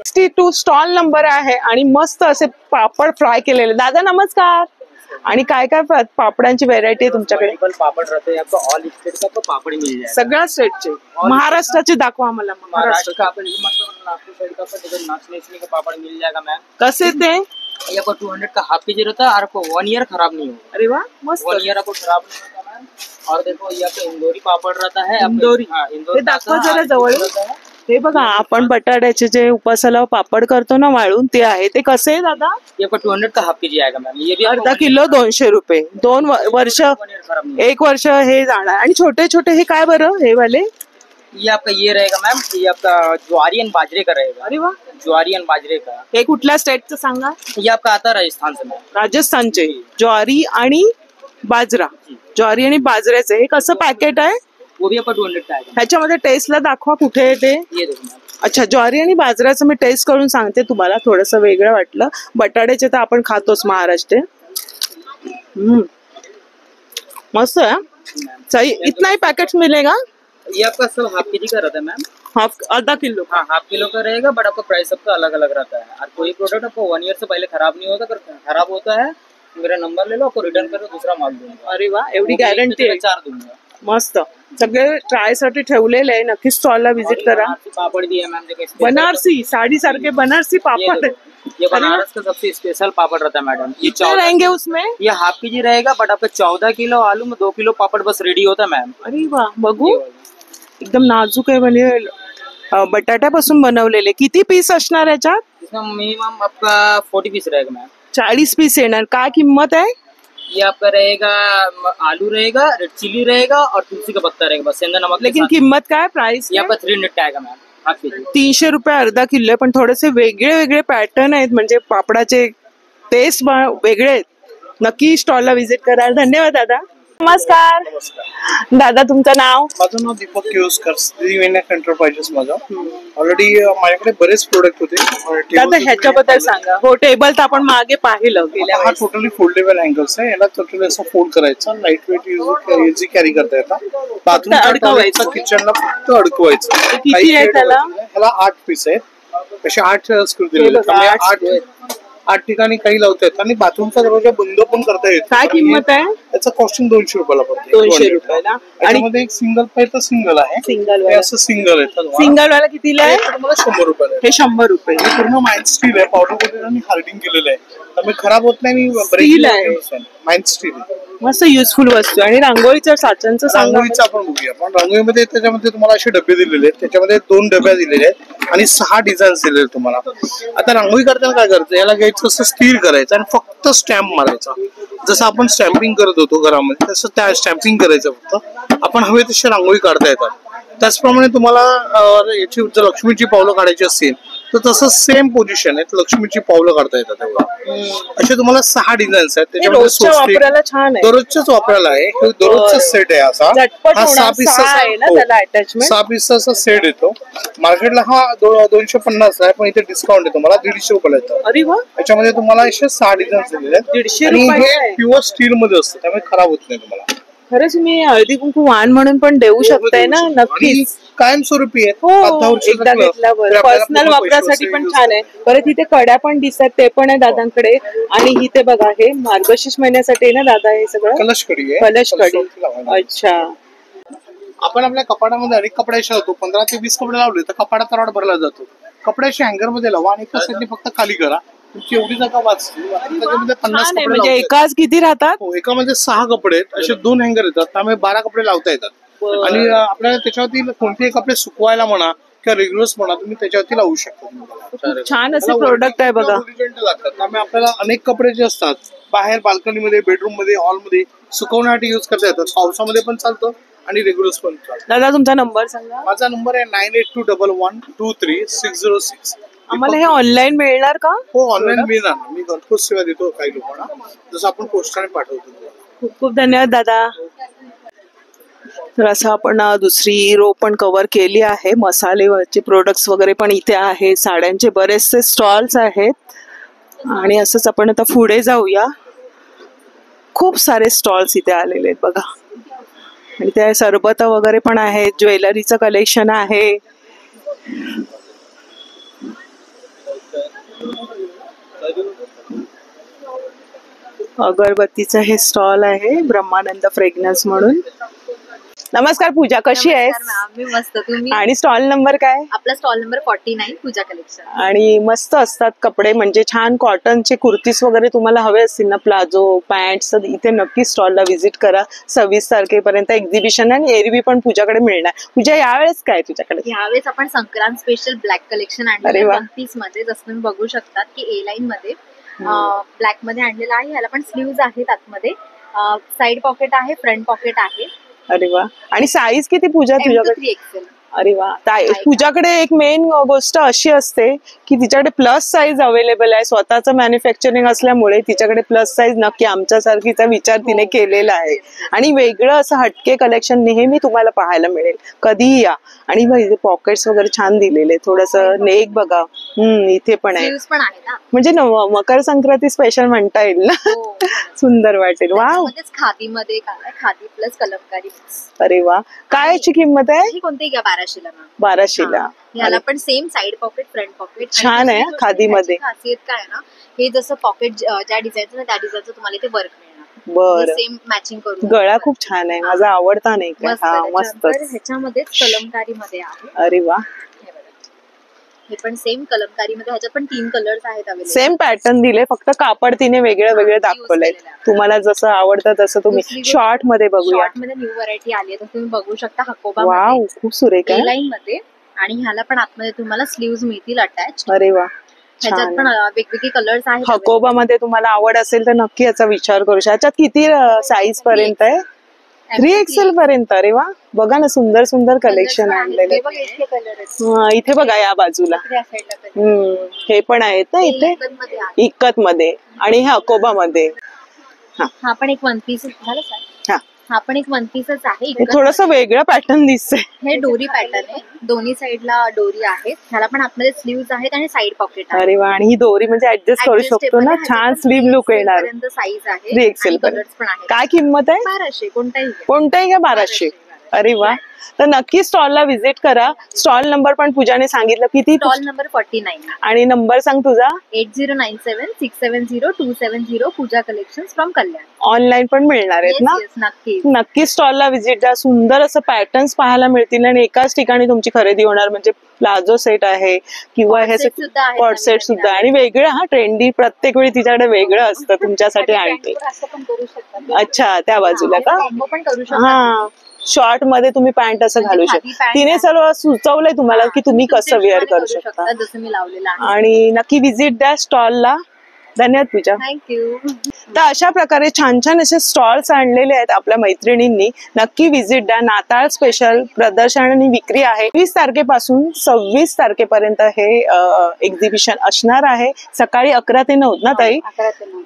62 स्टॉल नंबर आहे. आणि मस्त असे पापड फ्राय केलेले. दादा नमस्कार. आणि काय काय पापडांची व्हेरायटी आहे तुमच्याकडे? पापड रहते हैं आपको, ऑल स्टेट का तो पापड़ मिल जाएगा. सगळ्या स्टेटचे. महाराष्ट्राचे दाखवा मला. महाराष्ट्र का अपन मतलब नागपुर साइड का अपन नाचने का पापड़ मिल जाएगा मैम. कसे थे? ये आपको 200 का हाफ केजी रहता है और आपको 1 ईयर खराब नहीं होगा. अरे वाह, मस्त. 1 ईयर आपको खराब नहीं होगा मैम. और देखो ये आपको इंदौरी पापड़ रहता है. इंदौरी. हाँ, इंदौरी दाखवा जरा जवळ. हे बघा, आपण बटाट्याचे जे उपासाला पापड करतो ना वाळून, ते आहे. ते कसे आहे दादा? ये आपको 200 का हाफ केजी आएगा मैम. ये भी अर्धा किलो 200 रुपये. 2 वर्ष 1 वर्ष हे जाणार. आणि छोटे छोटे हे काय बरं हे वाले? ये आपका ये रहेगा मैम, ये आपका ज्वारी एंड बाजरे का रहेगा. अरे वाह, ज्वारी एंड बाजरे का. हे कुठल्या स्टेटचं सांगा? ये आपका आता राजस्थान से मैम. राजस्थानचे. ज्वारी आणि बाजरा. ज्वारी आणि बाजऱ्याचे. हे कसं पॅकेट आहे? वो भी आपका 200 का आएगा. ह्याच्यामध्ये टेस्टला दाखवा कुठे आहे ते. ये देखो मैम. अच्छा, ज्वारी आणि बाजऱ्याचं मी टेस्ट करून सांगते तुम्हाला. थोडंसं वेगळं वाटलं. बटाट्याचे तर आपण खातोच महाराष्ट्र. मस्त है. सही. इतना ही पैकेट मिलेगा? ये आपका सब हाफ केजी का रहता है मैम. हाफ आधा किलो? हाँ, हाफ किलो का रहेगा, बट आपका प्राइस सबका अलग अलग रहता है. और कोई प्रोडक्ट आपको 1 ईयर से पहले खराब नहीं होता. अगर खराब होता है मेरा नंबर ले लो, आपको रिटर्न करो, दूसरा माल दूंगा. अरे वाह, एवढी गॅरंटी आहे. 4 दूंगा. मस्त. सगळे ट्राय साठी ठेवलेले आहे. नक्की स्टॉलला व्हिजिट करा. पापड़ भी है मैम. देखो बनारसी साड़ी सारखे बनारसी पापड़. ये बनारस का सबसे स्पेशल पापड़ रहता है मैडम. ये कितने रहेंगे उसमें? ये हाफ केजी रहेगा, बट आपका 14 किलो आलू में 2 किलो पापड़ बस रेडी होता है मैम. अरे वाह, बघू. एकदम नाजूक आहे. म्हणजे बटाट्यापासून बनवलेले. किती पीस असणार याच्यात? इसमें मिनिमम आपका 40 पीस रहेगा मैम. 40 पीस येणार. काय किंमत आहे? ये आपका रहेगा, आलू रहेगा, रेड चिली रहेगा और तुलसी का पत्ता रहेगा, बस सेंधा नमक. लेकिन किंमत काय? प्राइस ये आपका 300 का आएगा मैम. 300 रुपये अर्धा किलो आहे. पण थोडेसे वेगळे वेगळे पॅटर्न आहेत. म्हणजे पापडाचे टेस्ट वेगळे आहेत. नक्की स्टॉलला व्हिजिट करा. धन्यवाद दादा. नमस्कार. दादा तुमचं नाव? माझं नाव दीपक केळुसकर, श्रीविनायक एंटरप्राइजेस माझं. ऑलरेडी माझ्याकडे बरेच प्रोडक्ट होते. दादा ह्याच्याबद्दल सांगा. हो, टेबल तर आपण मागे पाहिलं गेल्या. हा टोटली फोल्डेबल अँगल्स आहे. याला टोटली असं फोल्ड करायचं, लाईट वेट इझी कॅरी करता येतात. बाथरूम अडकवायचं, किचनला फक्त अडकवायचं. किती आहे त्याला? ह्याला 8 पीस आहेत. तसे 8 स्क्रू दिलेले. 8 ठिकाणी काही लावता येतात आणि बाथरूमचा दरवाजा बंद पण करता येतो. काय किंमत आहे? त्याचं कॉस्टिंग 200 रुपयाला पडते. 200 रुपयाला. आणि एक सिंगल पाहिजे तर सिंगल आहे. सिंगल असं सिंगल आहे. सिंगल वाला कितीला आहे? तुम्हाला 100 रुपये. हे 100 रुपये. पूर्ण माइंड स्टील आहे, पावडर कोटेड आणि हार्डिंग केलेलं आहे, त्यामुळे खराब होत नाही. स्टील आहे. Mind steel. मस्त युजफुल वस्तू. आणि रांगोळीच्या साच्यांचं सांगा. रांगोळीचं आपण बघूया. पण रांगोळीमध्ये त्याच्यामध्ये तुम्हाला असे डबे दिलेले आहेत, त्याच्यामध्ये 2 डब्या दिलेले आहेत आणि 6 डिझाईन्स दिलेले आहेत तुम्हाला. आता रांगोळी करताना काय करायचं, याला घ्यायचं असं स्थिर करायचं आणि फक्त स्टॅम्प मारायचा. जसं आपण स्टॅम्पिंग करत होतो घरामध्ये तसं त्या स्टॅम्पिंग करायचं फक्त. आपण हवे तशी रांगोळी काढता येतात. त्याचप्रमाणे तुम्हाला याची जर लक्ष्मीची पावलं काढायची असतील तर तसं सेम पोझिशन आहे, लक्ष्मीची पावलं काढता येतात तेव्हा. असे तुम्हाला 6 डिझाईन्स आहेत. रोजच्या वापरायला छान आहे. दररोजच्याच वापरायला आहे. दररोजचा सेट आहे असा. हा 6 पीसचा सेट येतो. मार्केटला हा 250 आहे, पण इथे डिस्काउंट आहे तुम्हाला 150 रुपयाला येतो. अरे वा. याच्यामध्ये तुम्हाला असे 6 डिझाईन्स दिलेले आहेत. 150 आणि हे प्युअर स्टील मध्ये असतं, त्यामुळे खराब होत नाही तुम्हाला. खरंच तुम्ही हळदी कुंकू वाण म्हणून पण देऊ शकताय ना. नक्कीच कायमस्वरूपी आहे. हो, एकदा घेतल्यावर पर्सनल वापरासाठी पण छान आहे. परत इथे कड्या पण दिसतात, ते पण आहे दादांकडे. आणि इथे बघा हे मार्गशीर्ष महिन्यासाठी आहे ना दादा, हे सगळं कलश कडी आहे. कलश कडी. अच्छा. आपण आपल्या कपाटामध्ये अनेक कपडे असे होतो, 15 ते 20 कपडे लावले तर कपाटात रॉड भरला जातो. कपड्याशी हँगर मध्ये लावा आणि एका साईडने फक्त खाली करा, तुमची एवढी जागा वाचते. त्याच्यामध्ये 50 कपडे म्हणजे एकाच किती राहतात? हो, एकामध्ये 6 कपडे आहेत, असे 2 हँगर येतात, त्यामुळे 12 कपडे लावता येतात. आणि आपल्याला त्याच्यावरती कोणतेही कपडे सुकवायला म्हणा किंवा रेग्युलर्स म्हणा, तुम्ही त्याच्यावरती लावू शकता. छान असं प्रोडक्ट आहे बघा. लागतात, त्यामुळे आपल्याला अनेक कपडे जे असतात बाहेर बाल्कनीमध्ये, बेडरूम मध्ये, हॉलमध्ये सुकवण्यासाठी युज करता येतात. पावसामध्ये पण चालतं आणि रेग्युलर्स पण चालतं. दादा तुमचा नंबर सांगा. माझा नंबर आहे 9821123606. आम्हाला हे ऑनलाईन मिळणार का? हो, ऑनलाईन मिळणार. मी घरपोच सेवा देतो काही लोकांना, जसं आपण पोस्टाने पाठवतो. खूप खूप धन्यवाद दादा. तर असं आपण दुसरी रो पण कव्हर केली आहे. मसालेचे प्रोडक्ट्स वगैरे पण इथे आहे. साड्यांचे बरेचसे स्टॉल्स आहेत. आणि असंच आपण आता पुढे जाऊया. खूप सारे स्टॉल्स इथे आलेले आहेत बघा. आणि त्या सरबत वगैरे पण आहेत. ज्वेलरीचं कलेक्शन आहे. अगरबत्तीचं हे स्टॉल आहे, ब्रह्मानंद फ्रेग्रन्स म्हणून. नमस्कार पूजा, कशी आहेस? मी मस्त. तुम्ही? आणि स्टॉल नंबर काय? आपला स्टॉल नंबर 49 पूजा कलेक्शन. आणि मस्त असतात कपडे, म्हणजे छान कॉटनचे कुर्तीज वगैरे तुम्हाला हवे असतील ना, प्लाझो पॅन्ट्स, तर इथे नक्की स्टॉलला व्हिजिट करा. 26 तारखेपर्यंत एक्झिबिशन आणि एरवी पण पूजाकडे मिळणार. पूजा यावेळेस काय तुझ्याकडे? यावेळेस आपण संक्रांत स्पेशल ब्लॅक कलेक्शन आणले 1 पीस मध्ये. जसं तुम्ही बघू शकतात की ए लाईन मध्ये ब्लॅक मध्ये आणलेला आहे. ह्याला पण स्लीव्ज आहेत आतमध्ये, साइड पॉकेट आहे, फ्रंट पॉकेट आहे. अरे वा. आणि साईज किती पूजा तुझ्याकडे? अरे वा. पूजाकडे एक मेन गोष्ट अशी असते की तिच्याकडे प्लस साईज अवेलेबल आहे. स्वतःचं मॅन्युफॅक्चरिंग असल्यामुळे तिच्याकडे प्लस साईज नक्की आमच्यासारखीचा विचार तिने केलेला आहे. आणि वेगळं असं हटके कलेक्शन नेहमी तुम्हाला पाहायला मिळेल, कधीही या. आणि इथे पॉकेट्स वगैरे छान दिलेले, थोडस नेक बघा. इथे पण आहे, म्हणजे मकर संक्रांती स्पेशल म्हणता येईल ना. सुंदर वाटेल. वा. खादीमध्ये खादी प्लस कलमकारी. अरे वा. काय याची किंमत आहे? कोणतेही घ्या 1200 ला. 1200 याला पण same side pocket, front pocket छान आहे खादीमध्ये. खासियत काय ना, हे जसं पॉकेट ज्या डिझाईनचं ना त्या डिझाईनचं तुम्हाला इथे वर्क मिळणार. बरं. सेम मॅचिंग करून. गळा खूप छान आहे, माझा आवडता नाही का. हा मस्त. ह्याच्यामध्ये कलमकारी मध्ये आहे. अरे वा. हे पण सेम कलमकारी मध्ये. ह्याच्यात पण 3 कलर्स आहेत अवेलेबल. सेम पॅटर्न दिले, फक्त कापड तिने वेगळे वेगळे दाखवलंय. तुम्हाला जसं आवडतं तसं तुम्ही. शॉर्ट मध्ये बघूया. शॉर्ट मध्ये न्यू व्हरायटी आली आहे, तुम्ही बघू शकता. हकोबा वाव, खूप सुरेख आहे. लाईन मध्ये. आणि ह्याला पण आतमध्ये तुम्हाला स्लीव्ज मिळतील अटॅच. अरे वा. ह्याच्यात पण वेगवेगळे कलर्स आहेत. हकोबा मध्ये तुम्हाला आवड असेल तर नक्की याचा विचार करू शकता. ह्याच्यात किती साईज पर्यंत आहे? 3XL पर्यंत. अरे वा. बघा ना, सुंदर सुंदर कलेक्शन आणलेले. इथे बघा या बाजूला. हे पण आहेत ना इथे, इक्कत मध्ये. आणि हे अकोबा मध्ये. हा पण एक 1 पीस झालं सर. हा पण एक 1 पीसच आहे. थोडस वेगळं पॅटर्न दिसतंय. हे डोरी पॅटर्न आहे, दोन्ही साईडला डोरी आहेत. ह्याला पण आतमध्ये स्लीव्ज आहेत आणि साइड पॉकेट आहे. अरे वा. आणि ही दोरी म्हणजे ऍडजस्ट करू शकतो ना, छान स्लीव लुक येणार. साईज आहे. 3XL पर्यंत. काय किंमत आहे? 1200. कोणताही घ्या 1200. अरे वा, तर नक्की स्टॉलला व्हिजिट करा. स्टॉल नंबर पण पूजाने सांगितलं किती? स्टॉल नंबर 49 आणि नंबर सांग तुझा. 8097670270 पूजा कलेक्शन्स फ्रॉम कल्याण. ऑनलाईन पण मिळणार आहेत ना? नक्की नक्की स्टॉलला व्हिजिट द्या. सुंदर असं पॅटर्न्स पाहायला मिळतील आणि एकाच ठिकाणी तुमची खरेदी होणार. म्हणजे प्लाझो सेट आहे किंवा हे कॉट सेट सुद्धा आणि वेगळं हा ट्रेंडी प्रत्येक वेळी तिच्याकडे वेगळं असतं तुमच्यासाठी आणते. अच्छा, त्या बाजूला का? हा, शॉर्ट मध्ये तुम्ही पॅन्ट असं घालू शकता. तिने सर्व सुचवलंय तुम्हाला की तुम्ही कसं वेअर करू शकता. जसं मी लावलेलं आहे. आणि नक्की व्हिजिट द्या स्टॉलला. धन्यवाद पूजा. थँक्यू. तर अशा प्रकारे छान छान असे स्टॉल्स आणलेले आहेत आपल्या मैत्रिणींनी. नक्की व्हिजिट द्या. नाताळ स्पेशल प्रदर्शन आणि विक्री आहे. 20 तारखेपासून 26 तारखेपर्यंत हे एक्झिबिशन असणार आहे. सकाळी 11 ते 9 ना ताई?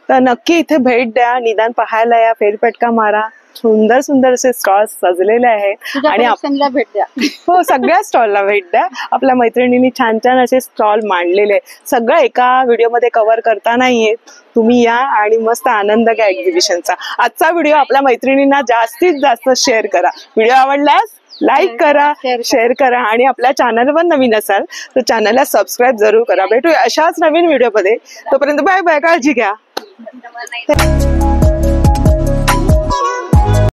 तर नक्की इथे भेट द्या, निदान पाहायला या, फेरफटका मारा. सुंदर सुंदर असे स्टॉल्स सजलेले आहेत आणि भेट द्या. हो, सगळ्या स्टॉलला भेट द्या. आपल्या मैत्रिणींनी छान छान असे स्टॉल मांडलेले आहेत. सगळं एका व्हिडिओमध्ये कव्हर करता नाहीये. तुम्ही या आणि मस्त आनंद घ्या एक्झिबिशनचा. आजचा व्हिडिओ आपल्या मैत्रिणींना जास्तीत जास्त शेअर करा. व्हिडिओ आवडल्यास लाईक करा, शेअर करा आणि आपल्या चॅनलवर नवीन असाल तर चॅनलला सबस्क्राईब जरूर करा. भेटूया अशाच नवीन व्हिडिओमध्ये. तोपर्यंत बाय बाय, काळजी घ्या.